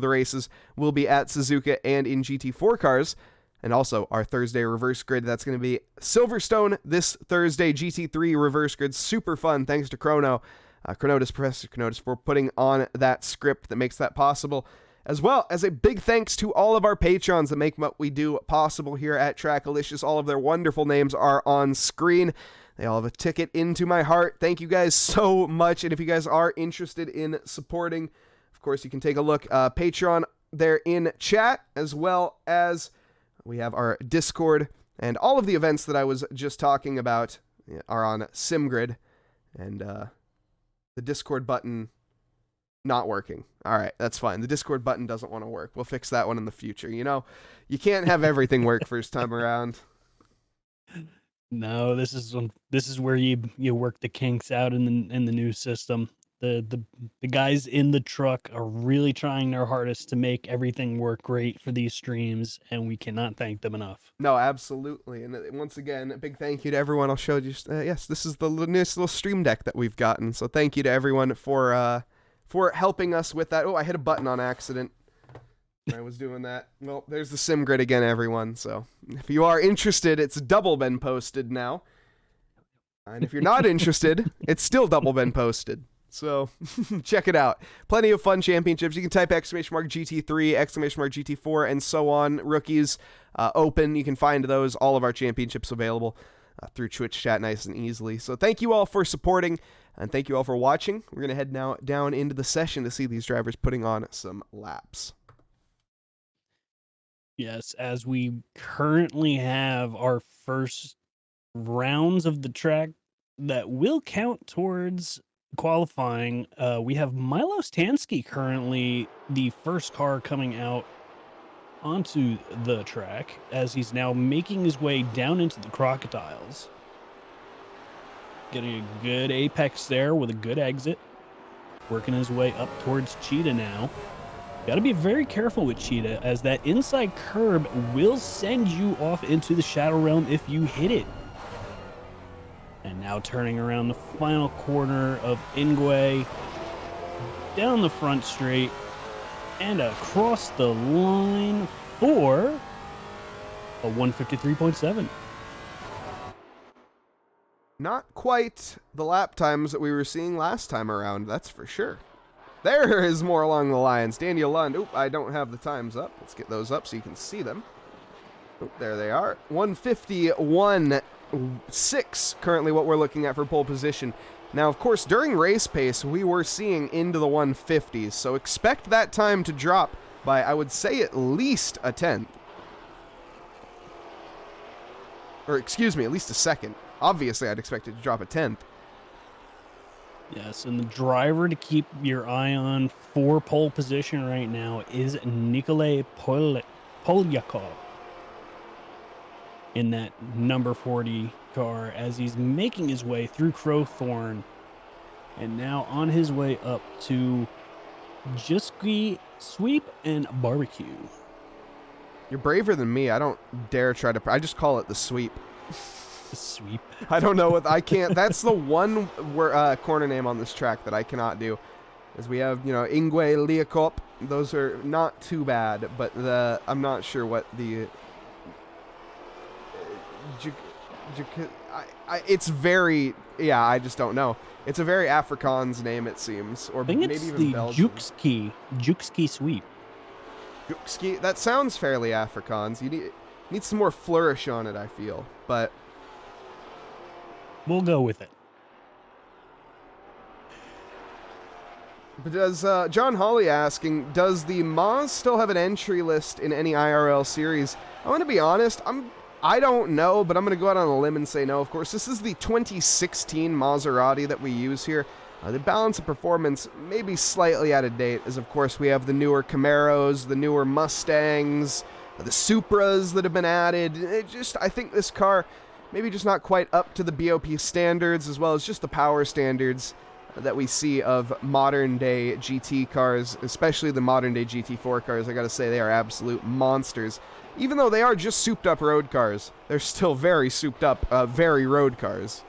races will be at Suzuka and in GT4 cars. And also our Thursday reverse grid. That's going to be Silverstone this Thursday. GT3 reverse grid. Super fun. Thanks to Professor Chronotis, for putting on that script that makes that possible. As well as a big thanks to all of our patrons that make what we do possible here at TRACKILICIOUS. All of their wonderful names are on screen. They all have a ticket into my heart. Thank you guys so much. And if you guys are interested in supporting, of course, you can take a look. Patreon there in chat, as well as we have our Discord, and all of the events that I was just talking about are on SimGrid, and the Discord button not working. All right, that's fine. The Discord button doesn't want to work. We'll fix that one in the future. You know, you can't have everything work first time around. No, this is where you work the kinks out in the new system. The guys in the truck are really trying their hardest to make everything work great for these streams, and we cannot thank them enough. No, absolutely. And once again, a big thank you to everyone. I'll show you. Yes, this is the newest little stream deck that we've gotten. So thank you to everyone for helping us with that. Oh, I hit a button on accident. I was doing that. Well, there's the SimGrid again, everyone. So if you are interested, it's double been posted now. And if you're not interested, it's still double been posted. So check it out. Plenty of fun championships. You can type !GT3, !GT4, and so on. Rookies open. You can find those, all of our championships available through Twitch chat nice and easily. So thank you all for supporting, and thank you all for watching. We're going to head now down into the session to see these drivers putting on some laps. Yes, as we currently have our first rounds of the track that will count towards qualifying. We have Milo Stansky currently the first car coming out onto the track, as he's now making his way down into the crocodiles. Getting a good apex there with a good exit. Working his way up towards Cheetah now. Got to be very careful with Cheetah, as that inside curb will send you off into the Shadow Realm if you hit it. And now turning around the final corner of Ingwe, down the front straight, and across the line for a 153.7. Not quite the lap times that we were seeing last time around, that's for sure. There is more along the lines. Daniel Lund. Oop, I don't have the times up. Let's get those up so you can see them. Oop, there they are. 151.6 currently what we're looking at for pole position. Now, of course, during race pace, we were seeing into the 150s, so expect that time to drop by, I would say, at least a tenth. Or, excuse me, at least a second. Obviously, I'd expect it to drop a tenth. Yes, and the driver to keep your eye on for pole position right now is Nikolay Polyakov in that number 40 car, as he's making his way through Crowthorne and now on his way up to Jiski Sweep and Barbecue. You're braver than me. I don't dare try to... I just call it the sweep. Sweep. I don't know what I can't. That's the one corner name on this track that I cannot do. As we have, Ingwe, Liakop. Those are not too bad, but I'm not sure what the it's very, yeah, I just don't know. It's a very Afrikaans name, it seems, or I think maybe it's even the Belgian. Jukski sweep. Jukski, that sounds fairly Afrikaans. You need some more flourish on it, I feel, but We'll go with it. But does John Hawley asking, does the Maz still have an entry list in any IRL series? I'm going to be honest, I don't know, but I'm going to go out on a limb and say no. Of course, this is the 2016 Maserati that we use here. The balance of performance may be slightly out of date, as of course we have the newer Camaros, the newer Mustangs, the Supras that have been added. I think this car maybe just not quite up to the BOP standards, as well as just the power standards that we see of modern day GT cars, especially the modern day GT4 cars. I gotta say, they are absolute monsters. Even though they are just souped up road cars, they're still very souped up, very road cars.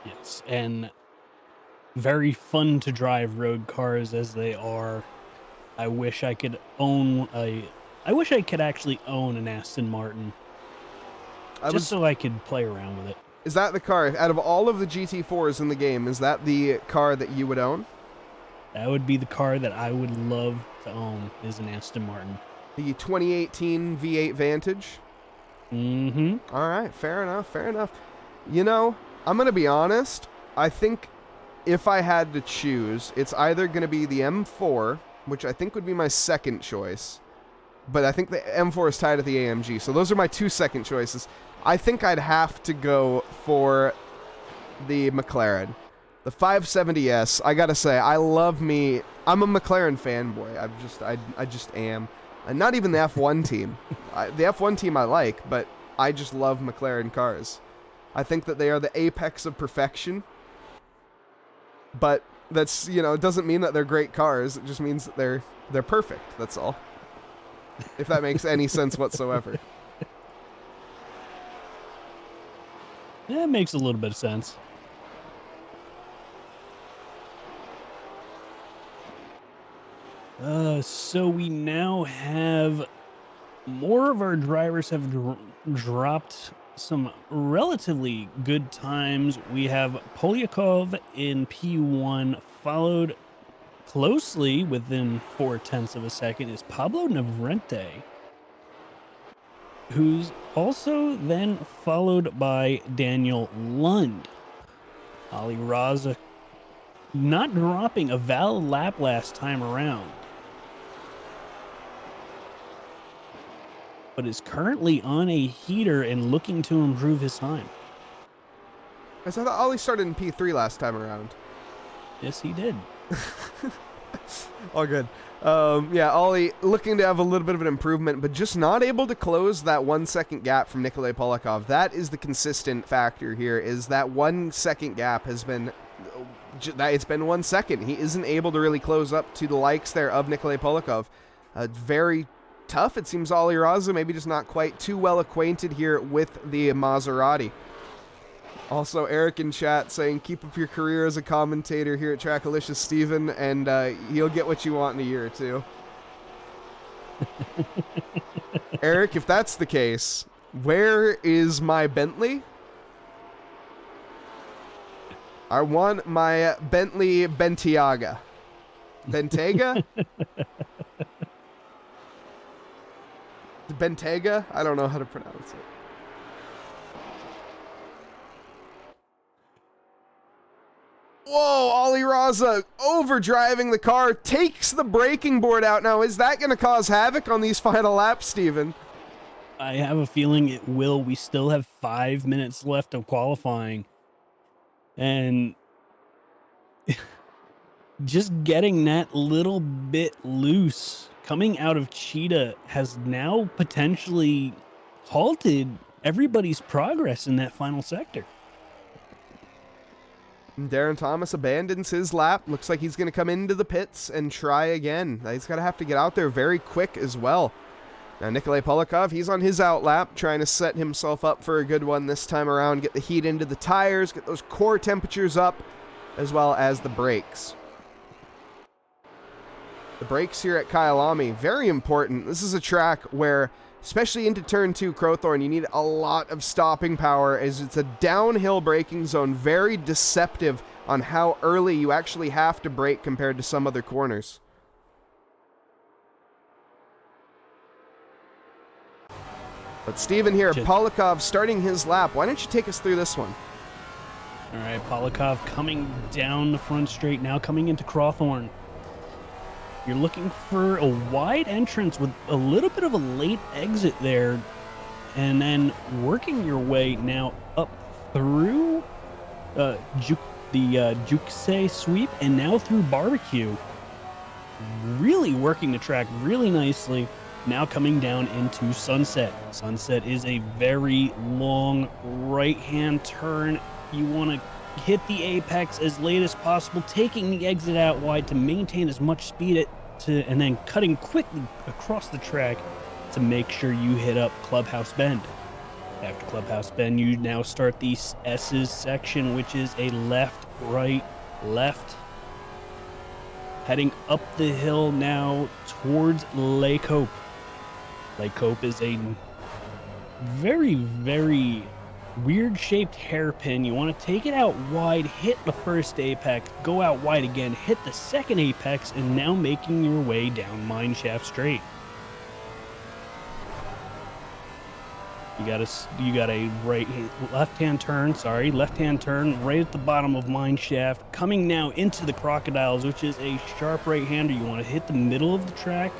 Yes, and very fun to drive road cars as they are. I wish I could actually own an Aston Martin. So I could play around with it. Is that the car, out of all of the GT4s in the game, is that the car that you would own? That would be the car that I would love to own, is an Aston Martin. The 2018 V8 Vantage? Mm-hmm. All right, fair enough. You know, I'm going to be honest. I think if I had to choose, it's either going to be the M4, which I think would be my second choice. But I think the M4 is tied at the AMG, so those are my two second choices. I think I'd have to go for the McLaren. The 570S, I gotta say, I'm a McLaren fanboy. I just am. And not even the F1 team. The F1 team I like, but I just love McLaren cars. I think that they are the apex of perfection. But that's, it doesn't mean that they're great cars. It just means that they're perfect. That's all. If that makes any sense whatsoever. Yeah, it makes a little bit of sense. So we now have more of our drivers have dropped some relatively good times. We have Polyakov in P1, followed closely within 0.4 of a second is Pablo Navarrete, who's also then followed by Daniel Lund. Ali Raza not dropping a valid lap last time around, but is currently on a heater and looking to improve his time. I thought Ollie started in P3 last time around. Yes, he did. All good. Yeah, Ollie looking to have a little bit of an improvement, but just not able to close that 1 second gap from Nikolay Polyakov. That is the consistent factor here, is that 1 second gap has been... It's been 1 second. He isn't able to really close up to the likes there of Nikolay Polyakov. Very tough. It seems Ollie Raza maybe just not quite too well acquainted here with the Maserati. Also, Eric in chat saying, keep up your career as a commentator here at TRACKILICIOUS, Steven, and you'll get what you want in a year or two. Eric, if that's the case, where is my Bentley? I want my Bentley Bentayga. Bentayga? Bentayga? I don't know how to pronounce it. Whoa, Ollie Raza overdriving the car, takes the braking board out. Now, is that going to cause havoc on these final laps, Steven? I have a feeling it will. We still have 5 minutes left of qualifying. And just getting that little bit loose coming out of Cheetah has now potentially halted everybody's progress in that final sector. Darren Thomas abandons his lap. Looks like he's going to come into the pits and try again. He's got to have to get out there very quick as well. Now, Nikolay Polyakov, he's on his out lap, trying to set himself up for a good one this time around. Get the heat into the tires, get those core temperatures up, as well as the brakes. The brakes here at Kyalami, very important. This is a track where especially into turn 2, Crowthorne, you need a lot of stopping power as it's a downhill braking zone, very deceptive on how early you actually have to brake compared to some other corners. But Steven here, Polikov starting his lap. Why don't you take us through this one? All right, Polikov coming down the front straight, now coming into Crowthorne. You're looking for a wide entrance with a little bit of a late exit there, and then working your way now up through the Jukse sweep, and now through Barbecue. Really working the track really nicely. Now coming down into Sunset. Sunset is a very long right-hand turn. You want to hit the apex as late as possible, taking the exit out wide to maintain as much speed and then cutting quickly across the track to make sure you hit up Clubhouse Bend. After Clubhouse Bend, you now start the S's section, which is a left, right, left. Heading up the hill now towards Lake Hope. Lake Hope is a very, very weird-shaped hairpin. You want to take it out wide, hit the first apex, go out wide again, hit the second apex, and now making your way down Mineshaft Straight. You got a left-hand turn right at the bottom of Mineshaft, coming now into the Crocodiles, which is a sharp right-hander. You want to hit the middle of the track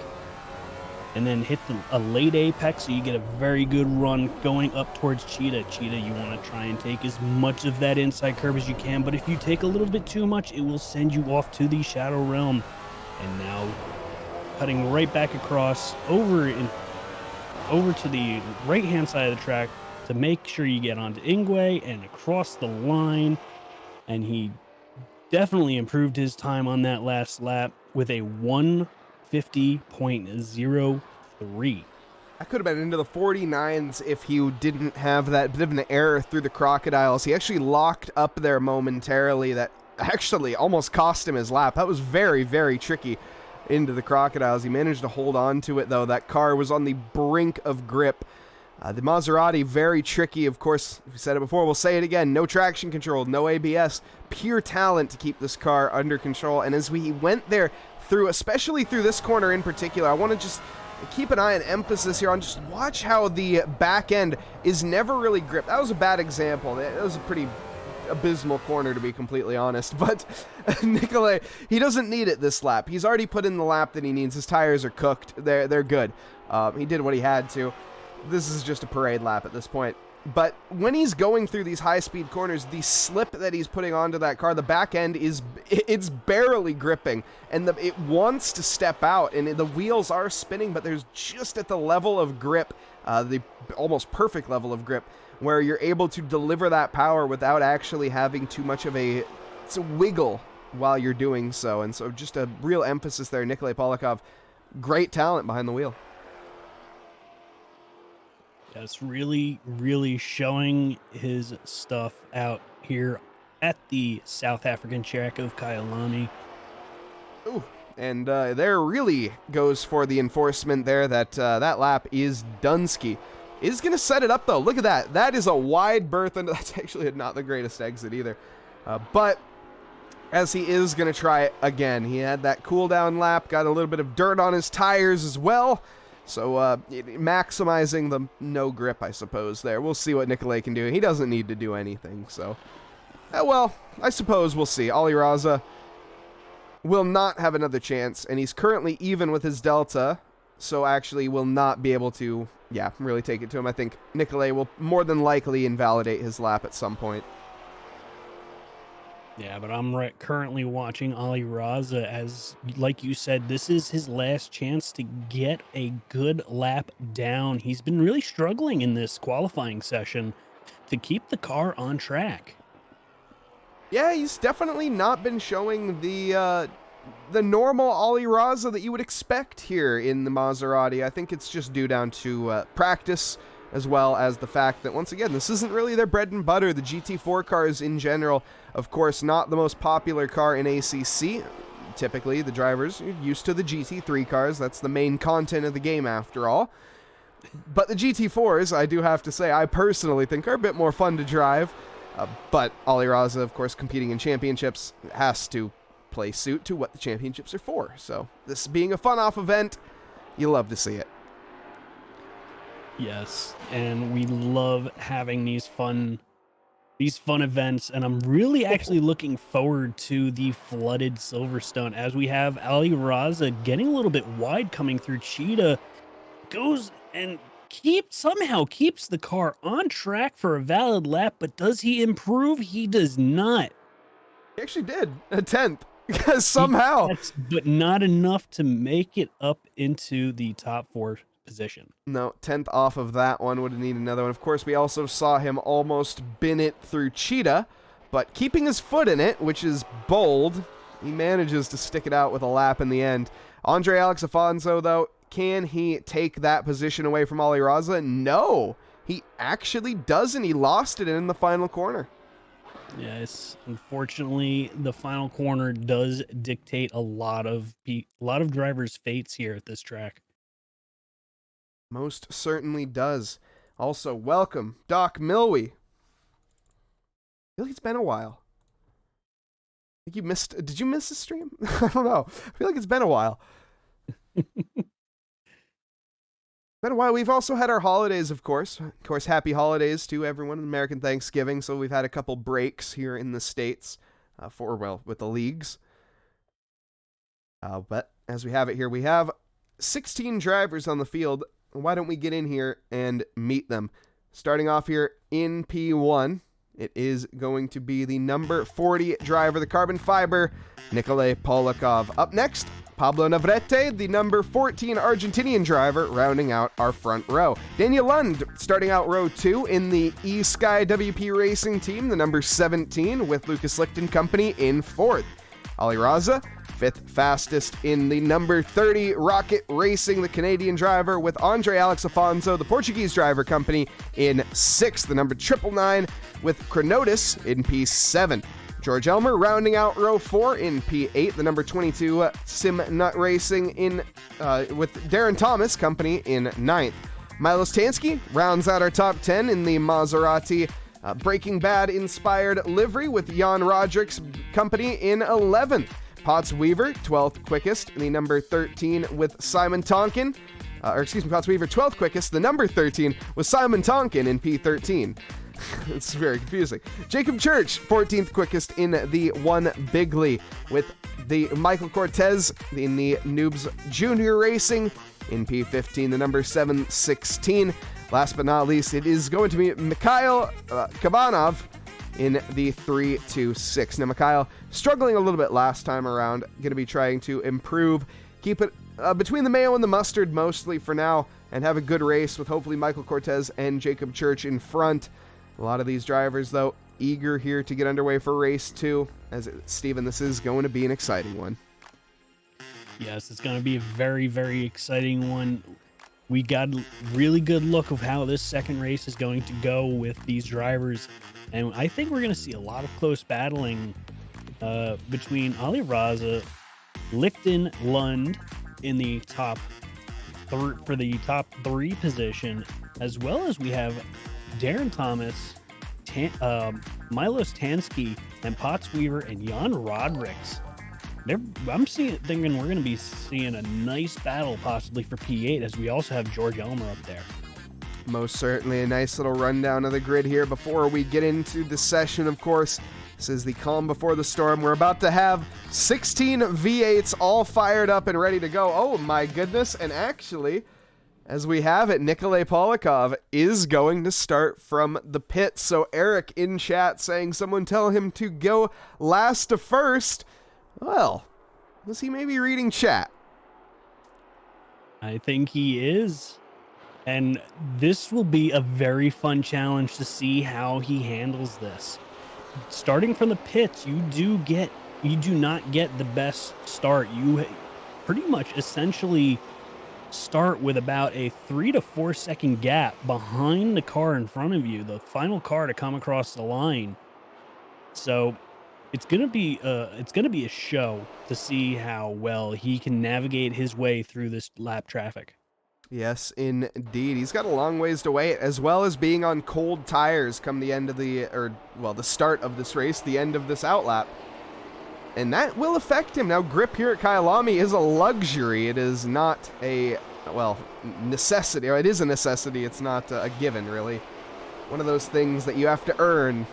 and then hit a late apex, so you get a very good run going up towards Cheetah. Cheetah, you want to try and take as much of that inside curve as you can, but if you take a little bit too much, it will send you off to the Shadow Realm. And now cutting right back across over to the right-hand side of the track to make sure you get onto Ingwe and across the line. And he definitely improved his time on that last lap with a 1:50.03. That could have been into the 49s if he didn't have that bit of an error through the Crocodiles. He actually locked up there momentarily. That actually almost cost him his lap. That was very, very tricky into the Crocodiles. He managed to hold on to it, though. That car was on the brink of grip. The Maserati, very tricky. Of course, we said it before, we'll say it again. No traction control, no ABS. Pure talent to keep this car under control. And as we went there, especially through this corner in particular, I want to just keep an eye and emphasis here on just watch how the back end is never really gripped. That was a bad example. That was a pretty abysmal corner, to be completely honest. But Nikolai, he doesn't need it this lap. He's already put in the lap that he needs. His tires are cooked. They're good. He did what he had to. This is just a parade lap at this point. But when he's going through these high-speed corners, the slip that he's putting onto that car, the back end it's barely gripping, and it wants to step out, and the wheels are spinning, but there's just at the level of grip, the almost perfect level of grip, where you're able to deliver that power without actually having too much of a wiggle while you're doing so. And so just a real emphasis there. Nikolai Polikov, great talent behind the wheel. That's really, really showing his stuff out here at the South African track of Kyalami. Ooh, and there really goes for the enforcement there that that lap is Dunsky. Is going to set it up, though. Look at that. That is a wide berth, and that's actually not the greatest exit either. But as he is going to try it again, he had that cool-down lap, got a little bit of dirt on his tires as well. So maximizing the no grip, I suppose, there. We'll see what Nikolai can do. He doesn't need to do anything, so... well, I suppose we'll see. Ali Raza will not have another chance, and he's currently even with his Delta, so actually will not be able to, really take it to him. I think Nikolai will more than likely invalidate his lap at some point. Yeah, but I'm currently watching Ali Raza as, like you said, this is his last chance to get a good lap down. He's been really struggling in this qualifying session to keep the car on track. Yeah, he's definitely not been showing the normal Ali Raza that you would expect here in the Maserati. I think it's just due down to practice, as well as the fact that, once again, this isn't really their bread and butter. The GT4 cars in general, of course, not the most popular car in ACC. Typically, the drivers are used to the GT3 cars. That's the main content of the game, after all. But the GT4s, I do have to say, I personally think are a bit more fun to drive. But Ali Raza, of course, competing in championships, has to play suit to what the championships are for. So this being a fun-off event, you love to see it. Yes, and we love having these fun events, and I'm really actually looking forward to the flooded Silverstone as we have Ali Raza getting a little bit wide coming through. Cheetah goes and somehow keeps the car on track for a valid lap, but does he improve? He does not. He actually did a 10th because somehow. But not enough to make it up into the top 4 position. No, 10th off of that one. Would need another one. Of course, we also saw him almost bin it through Cheetah, but keeping his foot in it, which is bold, he manages to stick it out with a lap in the end. Andre Alex Afonso, though, can he take that position away from Ali Raza? No, he actually doesn't. He lost it in the final corner. Yes, unfortunately, the final corner does dictate a lot of drivers' fates here at this track. Most certainly does. Also, welcome, Doc Milwee. I feel like it's been a while. I think you missed. Did you miss the stream? I don't know. I feel like it's been a while. Been a while. We've also had our holidays, of course. Of course, happy holidays to everyone. American Thanksgiving. So we've had a couple breaks here in the States with the leagues. But as we have it here, we have 16 drivers on the field. Why don't we get in here and meet them? Starting off here in P1, it is going to be the number 40 driver, the carbon fiber, Nikolay Polikov. Up next, Pablo Navarrete, the number 14 Argentinian driver, rounding out our front row. Daniel Lund starting out row 2 in the eSky WP Racing team, the number 17, with Lucas Lichten Company in 4th. Ali Raza, 5th fastest in the number 30 Rocket Racing, the Canadian driver, with Andre Alex Afonso, the Portuguese driver company, in 6th. The number 999 with Chronotis in P7. George Elmer rounding out row 4 in P8. The number 22 Simnut Racing with Darren Thomas company in 9th. Milos Tansky rounds out our top 10 in the Maserati Breaking Bad inspired livery with Jan Roderick's company in 11th. Potts Weaver, 12th quickest, the number 13 with Simon Tonkin. Potts Weaver, 12th quickest, the number 13 with Simon Tonkin in P13. It's very confusing. Jacob Church, 14th quickest in the 1 Bigley, with the Michael Cortez in the Noobs Junior Racing in P15, the number 716. Last but not least, it is going to be Mikhail Kabanov in the 326. Now, Mikhail struggling a little bit last time around, going to be trying to improve, keep it between the mayo and the mustard mostly for now, and have a good race with hopefully Michael Cortez and Jacob Church in front. A lot of these drivers, though, eager here to get underway for race 2. Steven, this is going to be an exciting one. Yes, it's going to be a very, very exciting one. We got a really good look of how this second race is going to go with these drivers. And I think we're going to see a lot of close battling between Ali Raza, Lichten, Lund in the top for the top 3 position, as well as we have Darren Thomas, Milos Tansky, and Potts Weaver and Jan Rodericks. I'm thinking we're going to be seeing a nice battle possibly for P8, as we also have George Elmer up there. Most certainly a nice little rundown of the grid here before we get into the session, of course. This is the calm before the storm. We're about to have 16 V8s all fired up and ready to go. Oh my goodness, and actually, as we have it, Nikolay Polikov is going to start from the pit. So Eric in chat saying someone tell him to go last to first. Well, was he maybe reading chat? I think he is. And this will be a very fun challenge to see how he handles this. Starting from the pits, you do not get the best start. You pretty much essentially start with about a 3 to 4 second gap behind the car in front of you, the final car to come across the line. So it's gonna be a show to see how well he can navigate his way through this lap traffic. Yes, indeed. He's got a long ways to wait, as well as being on cold tires come the end of the start of this race, the end of this outlap. And that will affect him. Now, grip here at Kyalami is a luxury. It is not a, well, necessity. Or it is a necessity. It's not a given, really. One of those things that you have to earn.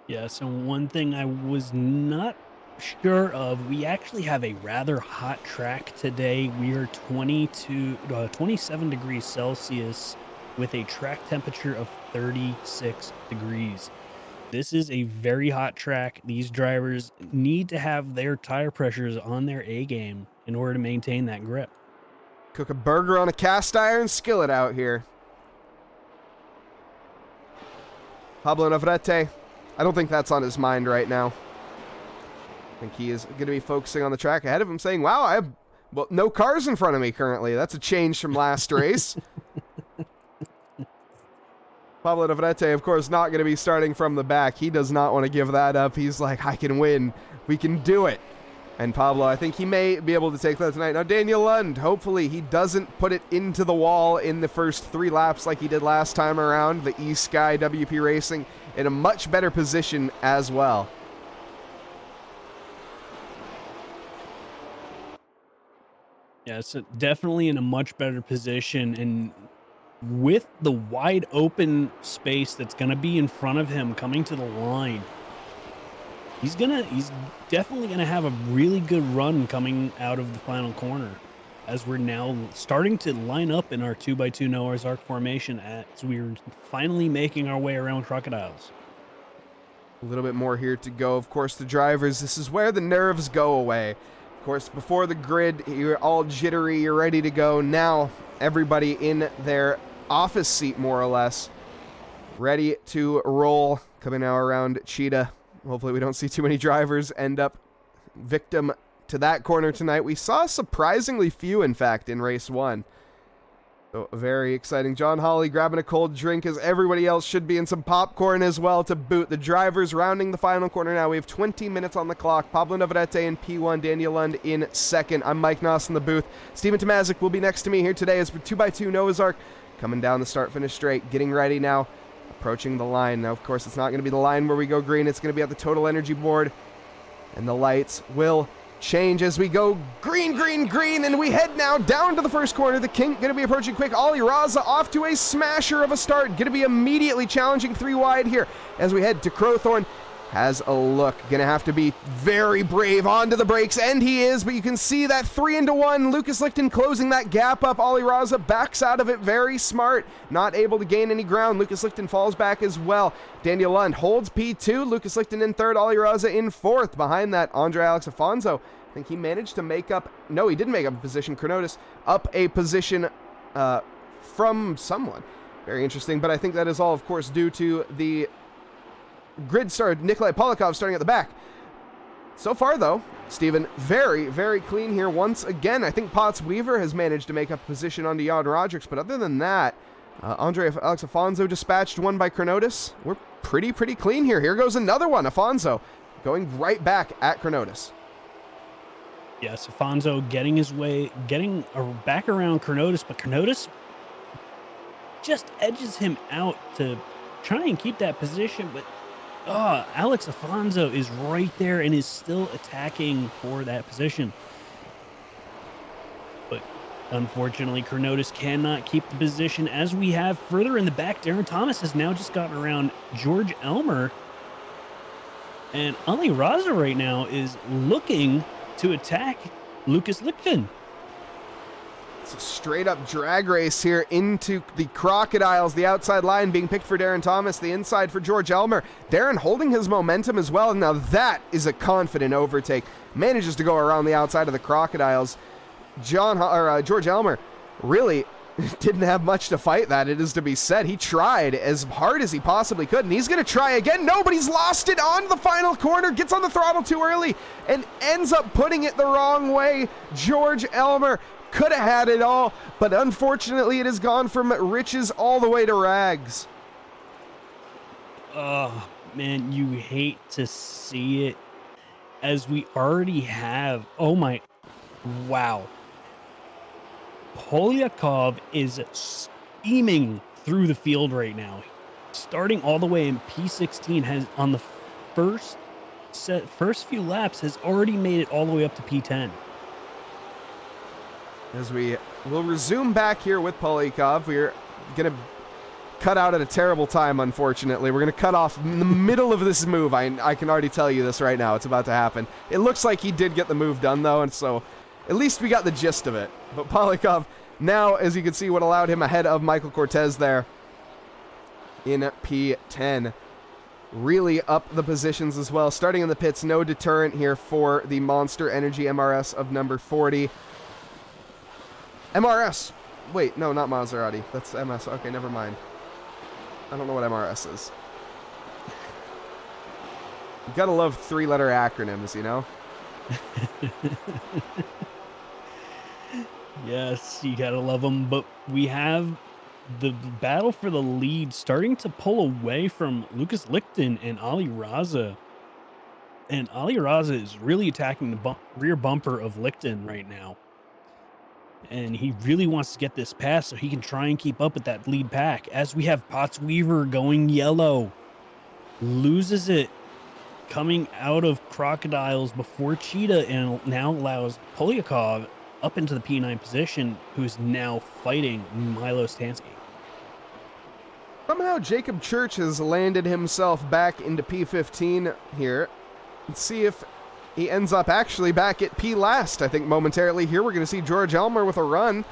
Yes, and one thing I was not sure of, we actually have a rather hot track today. We are 27 degrees Celsius with a track temperature of 36 degrees. This is a very hot track. These drivers need to have their tire pressures on their A game in order to maintain that grip. Cook a burger on a cast iron skillet out here. Pablo Navarrete, I don't think that's on his mind right now. I think he is going to be focusing on the track ahead of him, saying, wow, I have no cars in front of me currently. That's a change from last race. Pablo Navarrete, of course, not going to be starting from the back. He does not want to give that up. He's like, I can win. We can do it. And Pablo, I think he may be able to take that tonight. Now, Daniel Lund, hopefully he doesn't put it into the wall in the first 3 laps like he did last time around. The E-Sky WP Racing in a much better position as well. Yeah, so definitely in a much better position, and with the wide open space that's going to be in front of him coming to the line, he's definitely going to have a really good run coming out of the final corner, as we're now starting to line up in our 2x2 Noah's Ark formation as we're finally making our way around Crocodiles. A little bit more here to go. Of course, the drivers, this is where the nerves go away. Of course, before the grid, you're all jittery, you're ready to go. Now, everybody in their office seat, more or less, ready to roll. Coming now around Cheetah. Hopefully we don't see too many drivers end up victim to that corner tonight. We saw surprisingly few, in fact, in race 1. So very exciting. John Hawley grabbing a cold drink as everybody else should be, in some popcorn as well to boot. The drivers rounding the final corner now. We have 20 minutes on the clock. Pablo Navarrete in P1, Daniel Lund in second. I'm Mike Nause in the booth. Stephen Tomazic will be next to me here today as for 2x2 Noah's Ark coming down the start-finish straight, getting ready now, approaching the line. Now, of course, it's not going to be the line where we go green. It's going to be at the total energy board, and the lights will change as we go green, green, green, and we head now down to the first corner. The King going to be approaching quick. Ali Raza off to a smasher of a start. Going to be immediately challenging 3 wide here as we head to Crowthorne. Has a look. Going to have to be very brave onto the brakes, and he is, but you can see that 3-1. Lucas Lichten closing that gap up. Ali Raza backs out of it. Very smart. Not able to gain any ground. Lucas Lichten falls back as well. Daniel Lund holds P2. Lucas Lichten in third. Ali Raza in fourth. Behind that, Andre Alex Afonso. I think he managed to make up... No, he didn't make up a position. Kronotis up a position from someone. Very interesting, but I think that is all, of course, due to the grid star Nikolai Polikov starting at the back. So far, though, Steven, very, very clean here once again. I think Potts Weaver has managed to make up a position on Jan Rodrigues, but other than that, Andre Alex Afonso dispatched one by Kronotis. We're pretty clean here. Here goes another one. Afonso going right back at Kronotis. Yes, Afonso getting his way, getting back around Kronotis, but Kronotis just edges him out to try and keep that position, but Alex Afonso is right there and is still attacking for that position. But unfortunately, Kronotis cannot keep the position. As we have further in the back, Darren Thomas has now just gotten around George Elmer. And Ali Raza right now is looking to attack Lucas Lichten. It's a straight-up drag race here into the Crocodiles. The outside line being picked for Darren Thomas, the inside for George Elmer. Darren holding his momentum as well. Now that is a confident overtake. Manages to go around the outside of the Crocodiles. George Elmer really didn't have much to fight that, it is to be said. He tried as hard as he possibly could, and he's going to try again. Nobody's lost it on the final corner. Gets on the throttle too early and ends up putting it the wrong way. George Elmer could have had it all, but unfortunately it has gone from riches all the way to rags. Oh, man, you hate to see it, as we already have. Oh my, Wow. Polyakov is steaming through the field right now. Starting all the way in P16, has on the first few laps has already made it all the way up to P10. As we will resume back here with Polyakov, we're going to cut out at a terrible time, unfortunately. We're going to cut off in the middle of this move. I can already tell you this right now. It's about to happen. It looks like he did get the move done, though, and so at least we got the gist of it. But Polyakov now, as you can see, what allowed him ahead of Michael Cortez there in P10. Really up the positions as well. Starting in the pits, no deterrent here for the Monster Energy MRS of number 40. MRS! Wait, no, not Maserati. That's MS. Okay, never mind. I don't know what MRS is. You gotta love three-letter acronyms, you know? Yes, you gotta love them, but we have the battle for the lead starting to pull away from Lucas Lichten and Ali Raza. And Ali Raza is really attacking the rear bumper of Lichten right now. And he really wants to get this pass so he can try and keep up with that lead pack. As we have Potts Weaver going yellow. Loses it coming out of Crocodiles before Cheetah, and now allows Polyakov up into the P9 position, who's now fighting Milo Stansky. Somehow Jacob Church has landed himself back into P15 here. Let's see if he ends up actually back at P last, I think, momentarily. Here we're going to see George Elmer with a run.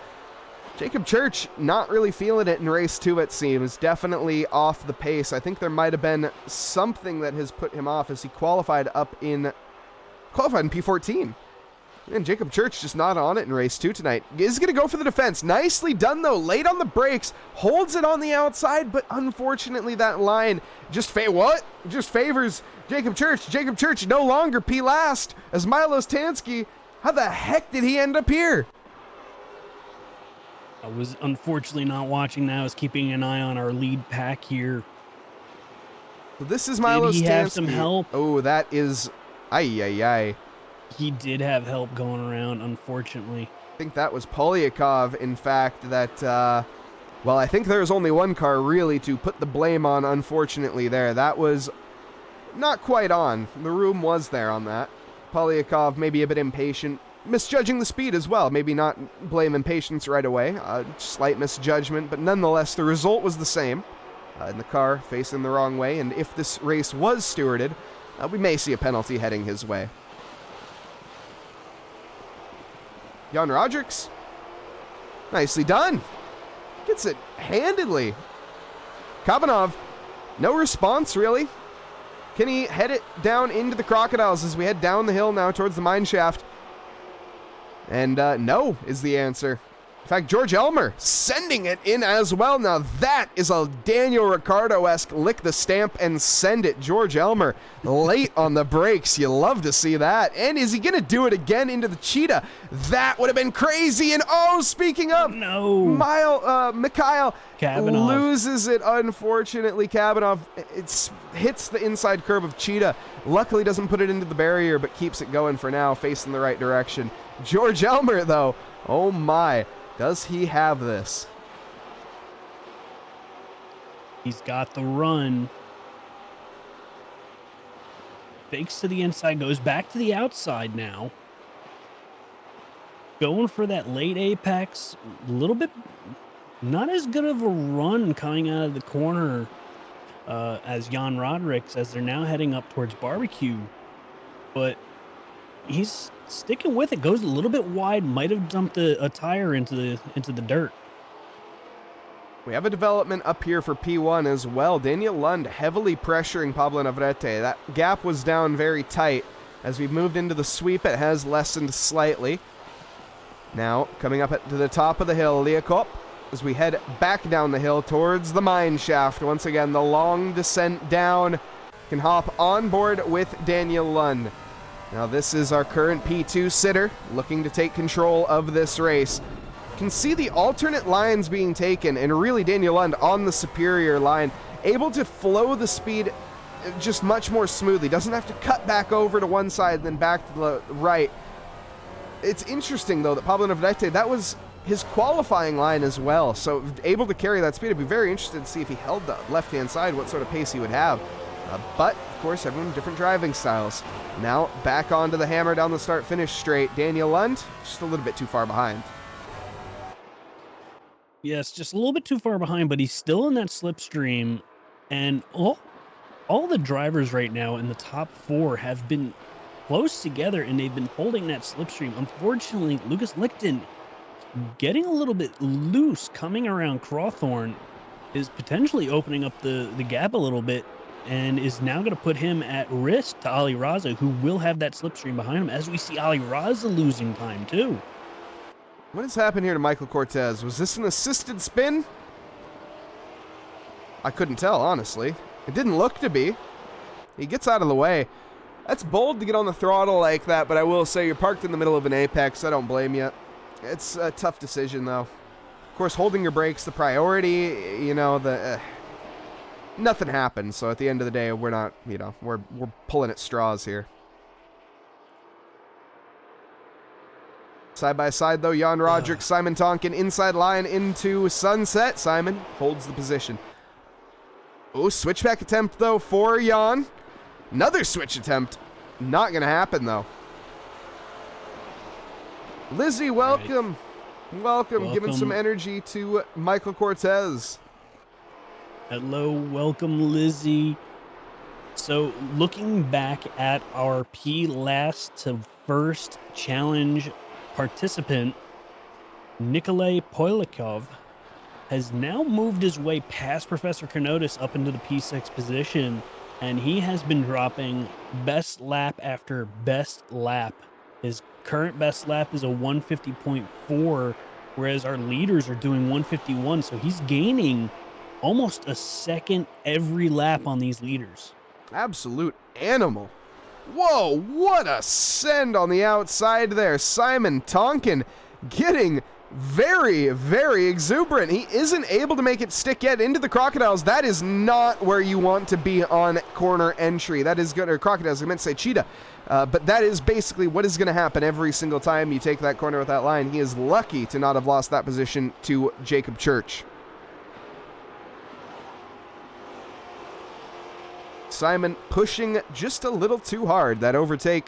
Jacob Church not really feeling it in race 2, it seems. Definitely off the pace. I think there might have been something that has put him off as he qualified in P14. And Jacob Church just not on it in race 2 tonight. Is going to go for the defense. Nicely done, though. Late on the brakes. Holds it on the outside, but unfortunately that line just favors Jacob Church. Jacob Church no longer P last as Milo Stansky. How the heck did he end up here? I was unfortunately not watching that. I was keeping an eye on our lead pack here. So this is Milo Stansky. Did he have some help? Oh, that is... Ay. He did have help going around, unfortunately. I think that was Polyakov, in fact, that, well, I think there's only one car really to put the blame on, unfortunately, there. That was not quite on. The room was there on that. Polyakov maybe a bit impatient, misjudging the speed as well. Maybe not blame impatience right away. Slight misjudgment, but nonetheless, the result was the same. In the car facing the wrong way, and if this race was stewarded, we may see a penalty heading his way. Jan Rodrix. Nicely done. Gets it handedly. Kabanov, no response, really. Can he head it down into the Crocodiles as we head down the hill now towards the mine shaft? And no is the answer. In fact, George Elmer sending it in as well. Now that is a Daniel Ricciardo-esque lick the stamp and send it. George Elmer late on the brakes. You love to see that. And is he going to do it again into the Cheetah? That would have been crazy. And oh, speaking of, no, Mikhail Kabanov loses it, unfortunately. Kabanov hits the inside curb of Cheetah. Luckily doesn't put it into the barrier, but keeps it going for now, facing the right direction. George Elmer, though, oh my. Does he have this? He's got the run. Fakes to the inside, goes back to the outside now. Going for that late apex. A little bit, not as good of a run coming out of the corner as Jan Rodrix, as they're now heading up towards Barbecue. But he's sticking with it, goes a little bit wide, might have dumped a tire into the dirt. We have a development up here for P1 as well. Daniel Lund heavily pressuring Pablo Navarrete. That gap was down very tight. As we've moved into the sweep, it has lessened slightly. Now, coming up to the top of the hill, Leakop, as we head back down the hill towards the mine shaft. Once again, the long descent down. Can hop on board with Daniel Lund. Now this is our current P2 sitter, looking to take control of this race. Can see the alternate lines being taken, and really Daniel Lund on the superior line, able to flow the speed just much more smoothly. Doesn't have to cut back over to one side and then back to the right. It's interesting, though, that Pablo Navarrete, that was his qualifying line as well. So able to carry that speed. I'd be very interested to see if he held the left-hand side, what sort of pace he would have. But, of course, everyone different driving styles. Now, back onto the hammer down the start-finish straight. Daniel Lund, just a little bit too far behind. Yes, just a little bit too far behind, but he's still in that slipstream. And all the drivers right now in the top 4 have been close together, and they've been holding that slipstream. Unfortunately, Lucas Lichten getting a little bit loose coming around Crawthorne is potentially opening up the gap a little bit, and is now going to put him at risk to Ali Raza, who will have that slipstream behind him, as we see Ali Raza losing time too. What has happened here to Michael Cortez? Was this an assisted spin? I couldn't tell, honestly. It didn't look to be. He gets out of the way. That's bold to get on the throttle like that, but I will say you're parked in the middle of an apex. I don't blame you. It's a tough decision, though. Of course, holding your brakes, the priority, you know, nothing happened. So at the end of the day, we're not, you know, we're pulling at straws here. Side by side, though, Jan Roderick, Simon Tonkin, inside line into Sunset. Simon holds the position. Oh, switchback attempt, though, for Jan. Another switch attempt. Not going to happen, though. Lizzie, welcome. Right. Welcome. Giving some energy to Michael Cortez. Hello, welcome, Lizzie. So, looking back at our last to first challenge participant, Nikolay Polyakov has now moved his way past Professor Kanotis up into the P6 position, and he has been dropping best lap after best lap. His current best lap is a 150.4, whereas our leaders are doing 151, so he's gaining almost a second every lap on these leaders. Absolute animal. Whoa, what a send on the outside there. Simon Tonkin getting very, very exuberant. He isn't able to make it stick yet into the Crocodiles. That is not where you want to be on corner entry. That is good, or Crocodiles, I meant to say Cheetah. But that is basically what is going to happen every single time you take that corner with that line. He is lucky to not have lost that position to Jacob Church. Simon pushing just a little too hard. That overtake,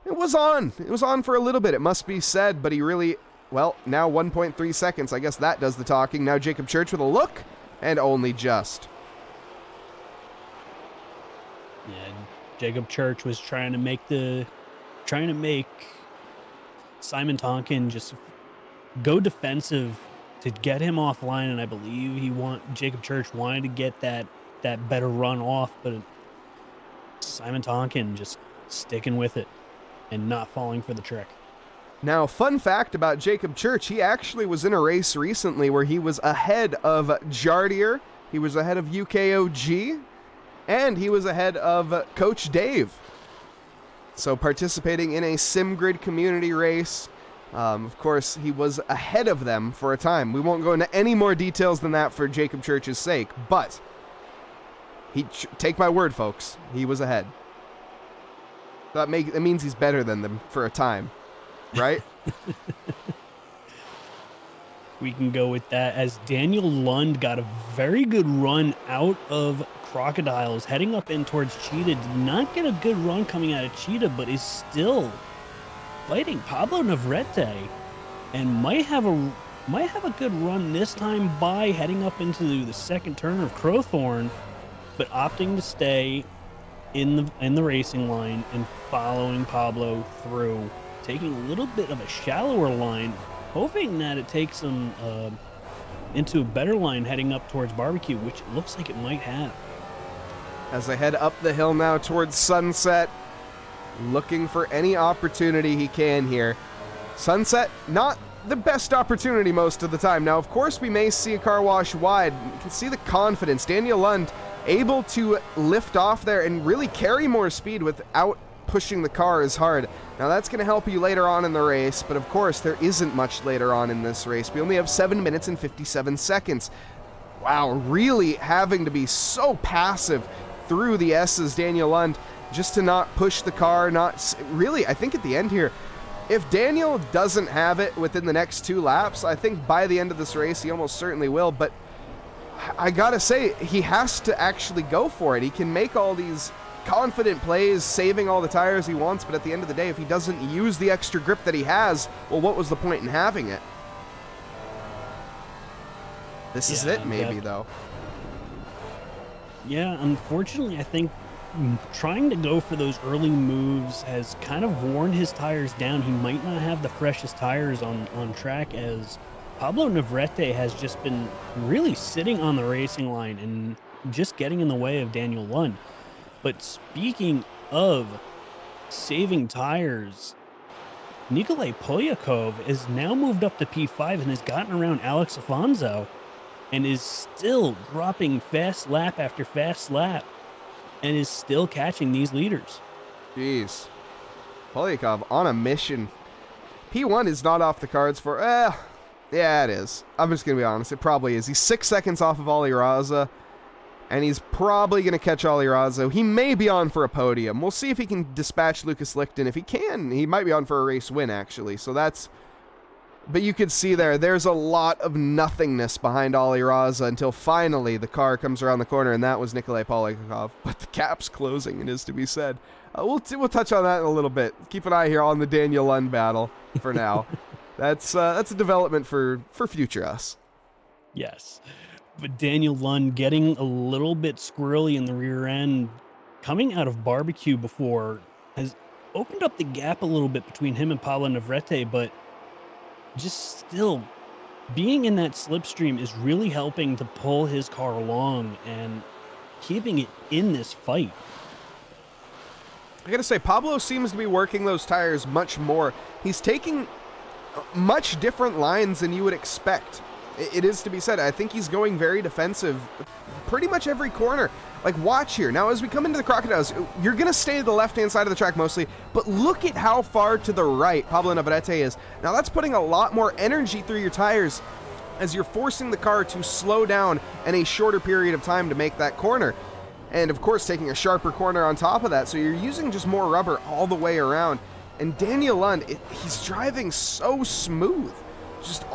it was on. It was on for a little bit, it must be said, but he really, well, now 1.3 seconds. I guess that does the talking. Now Jacob Church with a look, and only just. Yeah, Jacob Church was trying to make Simon Tonkin just go defensive to get him offline, and I believe Jacob Church wanted to get that better run off, but Simon Tonkin just sticking with it and not falling for the trick. Now, fun fact about Jacob Church, he actually was in a race recently where he was ahead of Jardier, he was ahead of UKOG, and he was ahead of Coach Dave. So participating in a SimGrid community race, of course, he was ahead of them for a time. We won't go into any more details than that for Jacob Church's sake, but take my word, folks, he was ahead. That means he's better than them for a time, right? We can go with that, as Daniel Lund got a very good run out of Crocodiles, heading up in towards Cheetah. Did not get a good run coming out of Cheetah, but is still fighting Pablo Navarrete, and might have a good run this time by heading up into the second turn of Crowthorne, but opting to stay in the racing line and following Pablo through, taking a little bit of a shallower line, hoping that it takes him into a better line heading up towards Barbecue, which it looks like it might have. As they head up the hill now towards Sunset, looking for any opportunity he can here. Sunset, not the best opportunity most of the time. Now, of course, we may see a car wash wide. You can see the confidence. Daniel Lund able to lift off there and really carry more speed without pushing the car as hard. Now, that's going to help you later on in the race, but of course, there isn't much later on in this race. We only have 7 minutes and 57 seconds. Wow, really having to be so passive through the S's, Daniel Lund, just to not push the car, not really, I think at the end here, If Daniel doesn't have it within the next 2 laps, I think by the end of this race, he almost certainly will. But I gotta say, he has to actually go for it. He can make all these confident plays, saving all the tires he wants, but at the end of the day, if he doesn't use the extra grip that he has, well, what was the point in having it? This is it, maybe, though. Yeah, unfortunately, I think trying to go for those early moves has kind of worn his tires down. He might not have the freshest tires on track, as Pablo Navarrete has just been really sitting on the racing line and just getting in the way of Daniel Lund. But speaking of saving tires, Nikolai Polyakov has now moved up to P5 and has gotten around Alex Afonso and is still dropping fast lap after fast lap and is still catching these leaders. Jeez. Polyakov on a mission. P1 is not off the cards for... yeah, it is. I'm just going to be honest. It probably is. He's 6 seconds off of Ali Raza, and he's probably going to catch Ali Raza. He may be on for a podium. We'll see if he can dispatch Lucas Lichten. If he can, he might be on for a race win, actually. So that's... But you could see there's a lot of nothingness behind Ali Raza until finally the car comes around the corner, and that was Nikolai Polyakov. But the gap's closing, it is to be said. We'll touch on that in a little bit. Keep an eye here on the Daniel Lund battle for now. That's a development for future us. Yes. But Daniel Lund getting a little bit squirrely in the rear end, coming out of barbecue before, has opened up the gap a little bit between him and Pablo Navarrete, but just still being in that slipstream is really helping to pull his car along and keeping it in this fight. I gotta say, Pablo seems to be working those tires much more. He's taking much different lines than you would expect. It is to be said. I think he's going very defensive pretty much every corner. Like, watch here. Now, as we come into the Crocodiles, you're going to stay to the left-hand side of the track mostly, but look at how far to the right Pablo Navarrete is. Now, that's putting a lot more energy through your tires as you're forcing the car to slow down in a shorter period of time to make that corner. And, of course, taking a sharper corner on top of that, so you're using just more rubber all the way around. And Daniel Lund, he's driving so smooth. Just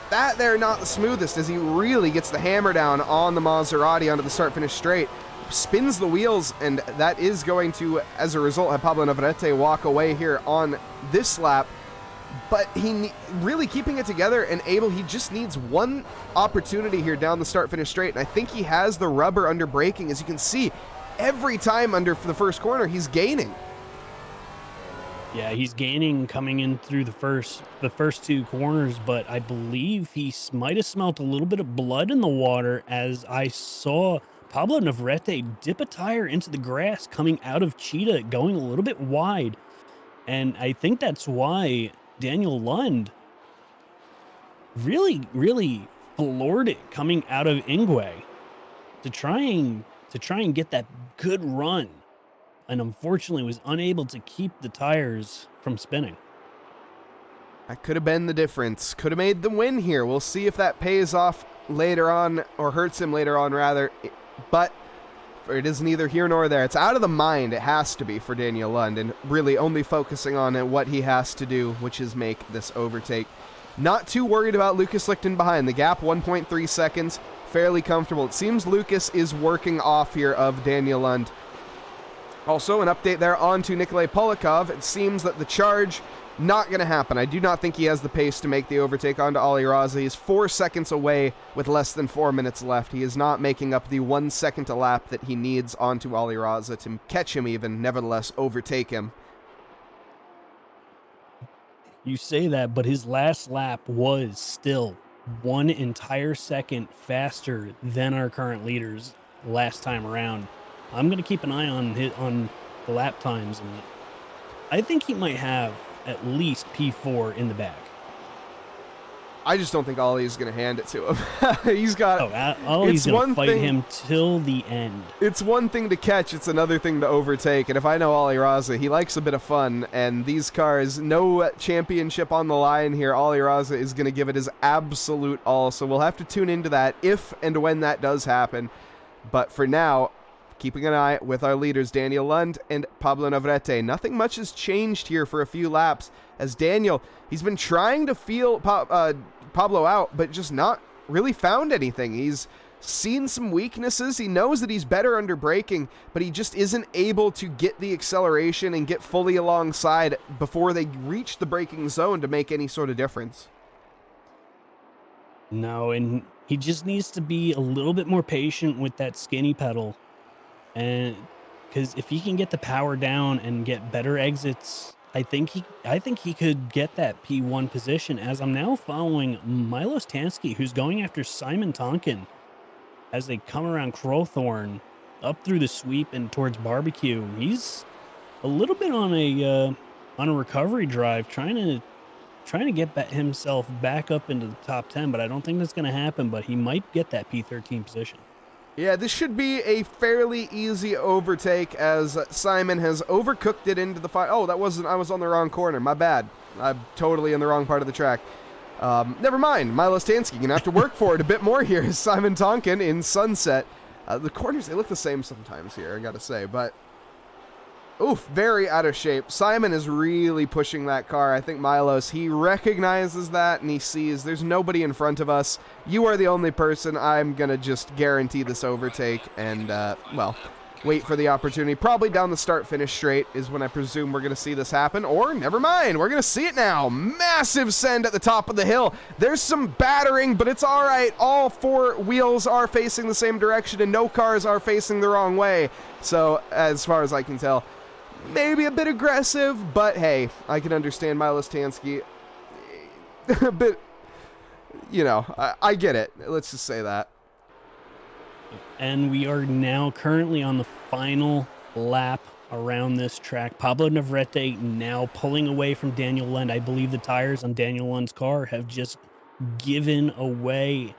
that there not the smoothest as he really gets the hammer down on the Maserati onto the start-finish straight. Spins the wheels, and that is going to, as a result, have Pablo Navarrete walk away here on this lap. But he really keeping it together and able, he just needs one opportunity here down the start-finish straight. And I think he has the rubber under braking. As you can see, every time under the first corner, he's gaining. Yeah, he's gaining coming in through the first 2 corners, but I believe he might have smelt a little bit of blood in the water as I saw Pablo Navarrete dip a tire into the grass coming out of Cheetah, going a little bit wide. And I think that's why Daniel Lund really, really floored it coming out of Ingwe to try and get that good run. And unfortunately was unable to keep the tires from spinning. That could have been the difference. Could have made the win here. We'll see if that pays off later on, or hurts him later on, rather. But it is neither here nor there. It's out of the mind, it has to be, for Daniel Lund, and really only focusing on what he has to do, which is make this overtake. Not too worried about Lucas Lichten behind. The gap, 1.3 seconds, fairly comfortable. It seems Lucas is working off here of Daniel Lund. Also, an update there onto Nikolai Polyakov. It seems that the charge, not going to happen. I do not think he has the pace to make the overtake onto Ali Raza. He's 4 seconds away with less than 4 minutes left. He is not making up the 1 second a lap that he needs onto Ali Raza to catch him even, nevertheless overtake him. You say that, but his last lap was still 1 entire second faster than our current leaders last time around. I'm going to keep an eye on the lap times, and I think he might have at least P4 in the bag. I just don't think Ollie's going to hand it to him. He's got... Ollie's going to fight him till the end. It's one thing to catch, it's another thing to overtake. And if I know Ollie Raza, he likes a bit of fun. And these cars, no championship on the line here. Ollie Raza is going to give it his absolute all. So we'll have to tune into that if and when that does happen. But for now, keeping an eye with our leaders, Daniel Lund and Pablo Navarrete. Nothing much has changed here for a few laps, as Daniel, he's been trying to feel Pablo out, but just not really found anything. He's seen some weaknesses. He knows that he's better under braking, but he just isn't able to get the acceleration and get fully alongside before they reach the braking zone to make any sort of difference. No, and he just needs to be a little bit more patient with that skinny pedal. And because if he can get the power down and get better exits, I think he could get that P1 position, as I'm now following Milos Tansky, who's going after Simon Tonkin as they come around Crowthorne up through the sweep and towards Barbecue. He's a little bit on a recovery drive, trying to get himself back up into the top 10, but I don't think that's going to happen, but he might get that P13 position. Yeah, this should be a fairly easy overtake, as Simon has overcooked it into the Oh, I was on the wrong corner. My bad. I'm totally in the wrong part of the track. Never mind. Milos Tansky gonna have to work for it a bit more here. Simon Tonkin in Sunset. The corners, they look the same sometimes here, I gotta say, but oof, very out of shape. Simon is really pushing that car. I think Milos, he recognizes that, and he sees there's nobody in front of us. You are the only person. I'm going to just guarantee this overtake and, well, wait for the opportunity. Probably down the start-finish straight is when I presume we're going to see this happen. Or, never mind, we're going to see it now. Massive send at the top of the hill. There's some battering, but it's all right. All four wheels are facing the same direction, and no cars are facing the wrong way. So, as far as I can tell, maybe a bit aggressive, but hey, I can understand Milos Tansky a bit, you know, I get it. Let's just say that. And we are now currently on the final lap around this track. Pablo Navarrete now pulling away from Daniel Lund. I believe the tires on Daniel Lund's car have just given away,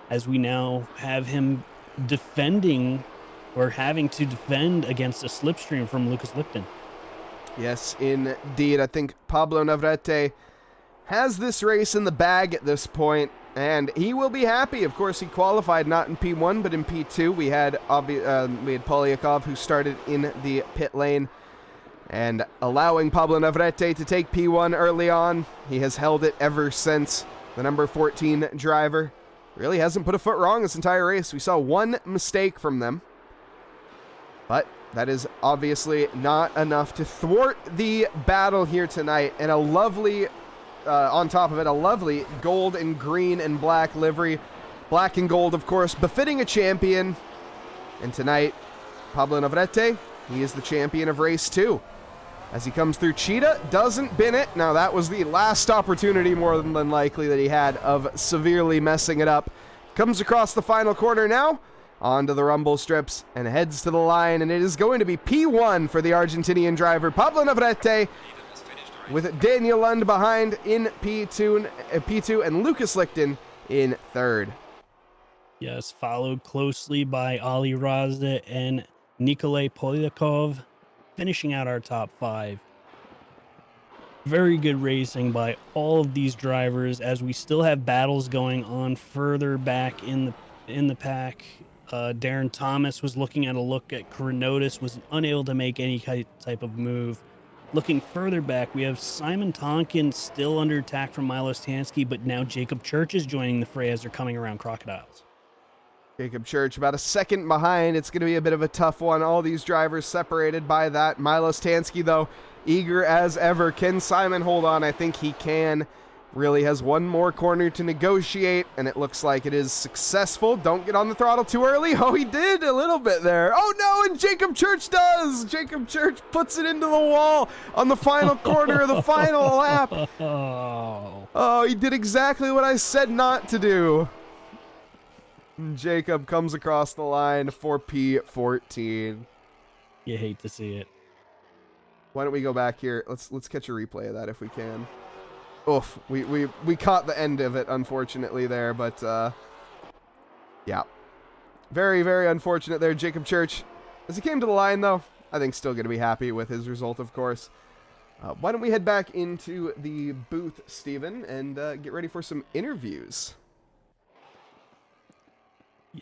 as we now have him defending, or having to defend against a slipstream from Lucas Lipton. Yes, indeed. I think Pablo Navarrete has this race in the bag at this point, and he will be happy. Of course, he qualified not in P1, but in P2. We had Polyakov, who started in the pit lane, and allowing Pablo Navarrete to take P1 early on. He has held it ever since. The number 14 driver really hasn't put a foot wrong this entire race. We saw one mistake from them, but that is obviously not enough to thwart the battle here tonight. And a lovely, on top of it, a lovely gold and green and black livery. Black and gold, of course, befitting a champion. And tonight, Pablo Navarrete, he is the champion of race 2. As he comes through Cheetah, doesn't bin it. Now, that was the last opportunity, more than likely, that he had of severely messing it up. Comes across the final corner now, onto the rumble strips, and heads to the line, and it is going to be P1 for the Argentinian driver, Pablo Navarrete, with Daniel Lund behind in P2 and Lucas Lichten in third. Yes, followed closely by Ali Raza and Nikolay Polyakov, finishing out our top 5. Very good racing by all of these drivers, as we still have battles going on further back in the pack. Darren Thomas was looking at a look at Kronotis, was unable to make any type of move. Looking further back, we have Simon Tonkin still under attack from Milos Tansky, but now Jacob Church is joining the fray as they're coming around Crocodiles. Jacob Church about a second behind. It's going to be a bit of a tough one. All these drivers separated by that. Milos Tansky, though, eager as ever. Can Simon hold on? I think he can. Really has one more corner to negotiate, and it looks like it is successful. Don't get on the throttle too early. Oh, he did a little bit there. Oh, no, and Jacob Church does. Jacob Church puts it into the wall on the final corner of the final lap. Oh, he did exactly what I said not to do. Jacob comes across the line for P14. You hate to see it. Why don't we go back here? Let's catch a replay of that if we can. Oof, we caught the end of it, unfortunately, there, but, yeah. Very, very unfortunate there, Jacob Church. As he came to the line, though, I think still going to be happy with his result, of course. Why don't we head back into the booth, Steven, and get ready for some interviews.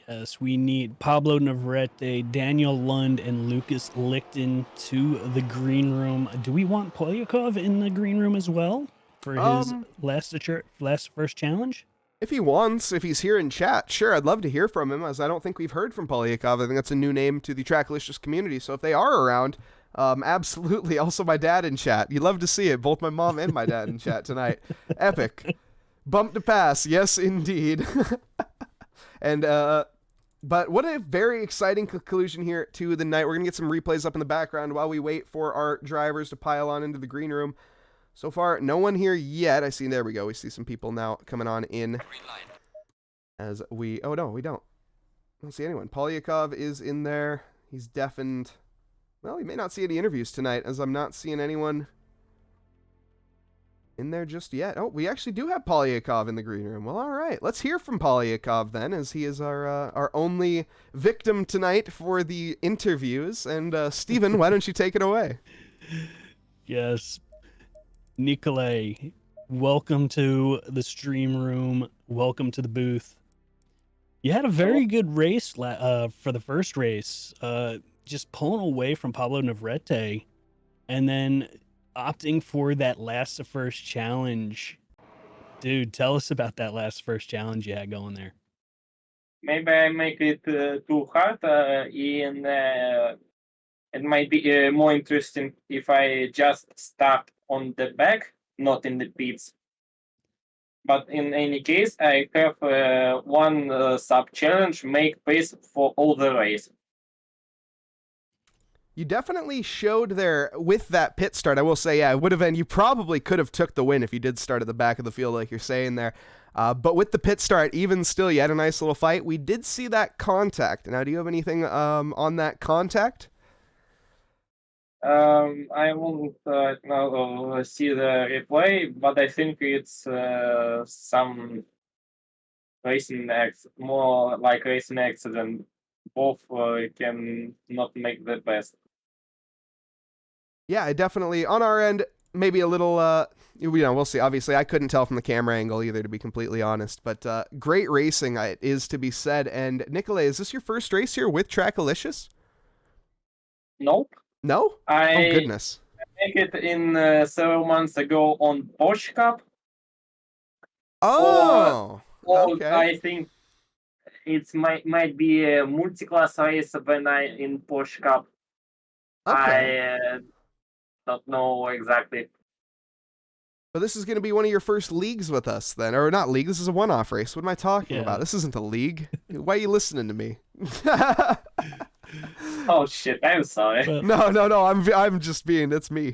Yes, we need Pablo Navarrete, Daniel Lund, and Lucas Lichten to the green room. Do we want Polyakov in the green room as well for his last first challenge? If he wants, if he's here in chat, sure, I'd love to hear from him, as I don't think we've heard from Polyakov. I think that's a new name to the Tracklicious community, so if they are around, absolutely. Also, my dad in chat. You'd love to see it. Both my mom and my dad in chat tonight. Epic. Bump to pass. Yes, indeed. And, but what a very exciting conclusion here to the night. We're going to get some replays up in the background while we wait for our drivers to pile on into the green room. So far, no one here yet. I see, there we go. We see some people now coming on in. As we, oh no, we don't. I don't see anyone. Polyakov is in there. He's deafened. Well, he may not see any interviews tonight, as I'm not seeing anyone in there just yet. Oh, we actually do have Polyakov in the green room. Well, all right. Let's hear from Polyakov then, as he is our only victim tonight for the interviews. And Steven, why don't you take it away? Yes. Nikolay, welcome to the stream room. Welcome to the booth. You had a very good race for the first race, just pulling away from Pablo Navarrete and then opting for that last to first challenge. Dude, tell us about that last first challenge you had going there. Maybe I make it too hard, and it might be more interesting if I just start on the back, not in the pits. But in any case, I have one sub-challenge, make pace for all the race. You definitely showed there with that pit start. I will say, yeah, it would have been, you probably could have took the win if you did start at the back of the field like you're saying there. But with the pit start, even still, you had a nice little fight. We did see that contact. Now, do you have anything on that contact? I won't now see the replay, but I think it's some racing more like racing accident. Both can not make the best. Yeah, I definitely, on our end, maybe a little, we'll see. Obviously, I couldn't tell from the camera angle either, to be completely honest. But great racing it is to be said. And Nikolay, is this your first race here with Trackalicious? Nope. No? Oh, goodness. I make it in several months ago on Porsche Cup. Oh, okay. I think it might be a multi-class race when I in Porsche Cup. Okay. I don't know exactly. But this is going to be one of your first leagues with us then. Or not league, this is a one-off race. What am I talking about? This isn't a league. Why are you listening to me? Oh shit, I'm sorry. No, I'm just being, that's me.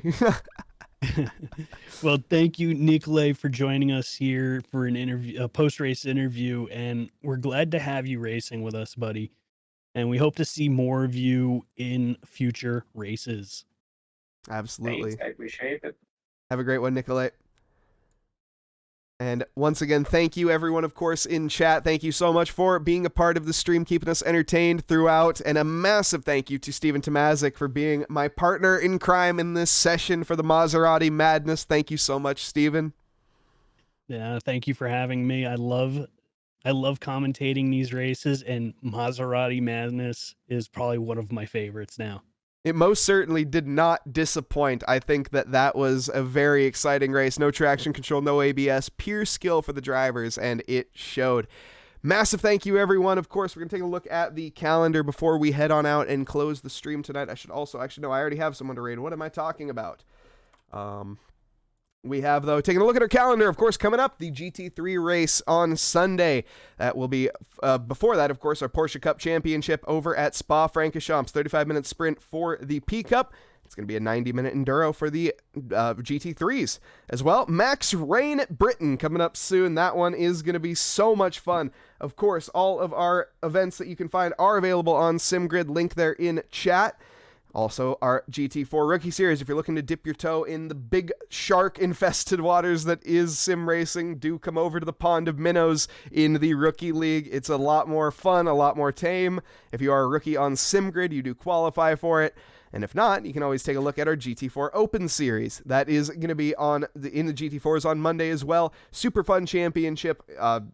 Well, thank you, Nikolay, for joining us here for an interview, a post-race interview, and we're glad to have you racing with us, buddy. And we hope to see more of you in future races. Absolutely. Thanks, I appreciate it. Have a great one, Nikolay. And once again, thank you everyone, of course, in chat. Thank you so much for being a part of the stream, keeping us entertained throughout. And a massive thank you to Steven Tomazic for being my partner in crime in this session for the Maserati Madness. Thank you so much, Steven. Yeah, thank you for having me. I love commentating these races, and Maserati Madness is probably one of my favorites now. It most certainly did not disappoint. I think that was a very exciting race. No traction control, no ABS, pure skill for the drivers, and it showed. Massive thank you, everyone. Of course, we're going to take a look at the calendar before we head on out and close the stream tonight. I should also, actually, no, I already have someone to raid. What am I talking about? We have, though, taking a look at our calendar, of course, coming up, the GT3 race on Sunday. That will be, before that, of course, our Porsche Cup Championship over at Spa-Francorchamps. 35-minute sprint for the P Cup. It's going to be a 90-minute enduro for the GT3s as well. Max Rain Britain coming up soon. That one is going to be so much fun. Of course, all of our events that you can find are available on SimGrid. Link there in chat. Also, our GT4 Rookie Series. If you're looking to dip your toe in the big shark-infested waters that is Simracing, do come over to the Pond of Minnows in the Rookie League. It's a lot more fun, a lot more tame. If you are a rookie on SimGrid, you do qualify for it. And if not, you can always take a look at our GT4 Open Series. That is going to be in the GT4s on Monday as well. Super fun championship.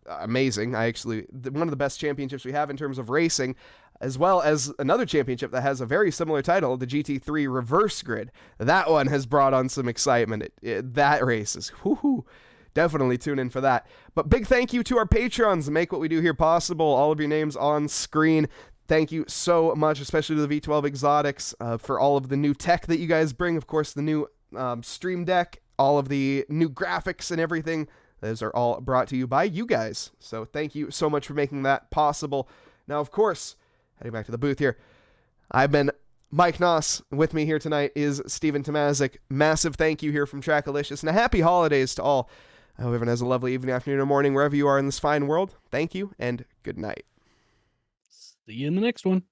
Amazing. One of the best championships we have in terms of racing, as well as another championship that has a very similar title, the GT3 Reverse Grid. That one has brought on some excitement. That race is whoo-hoo. Definitely tune in for that. But big thank you to our Patrons that make what we do here possible. All of your names on screen. Thank you so much, especially to the V12 Exotics, for all of the new tech that you guys bring. Of course, the new Stream Deck, all of the new graphics and everything. Those are all brought to you by you guys. So thank you so much for making that possible. Now, of course, heading back to the booth here, I've been Mike Nause. With me here tonight is Stephen Tomazic. Massive thank you here from Trackalicious, and a happy holidays to all. I hope everyone has a lovely evening, afternoon, or morning, wherever you are in this fine world. Thank you, and good night. See you in the next one.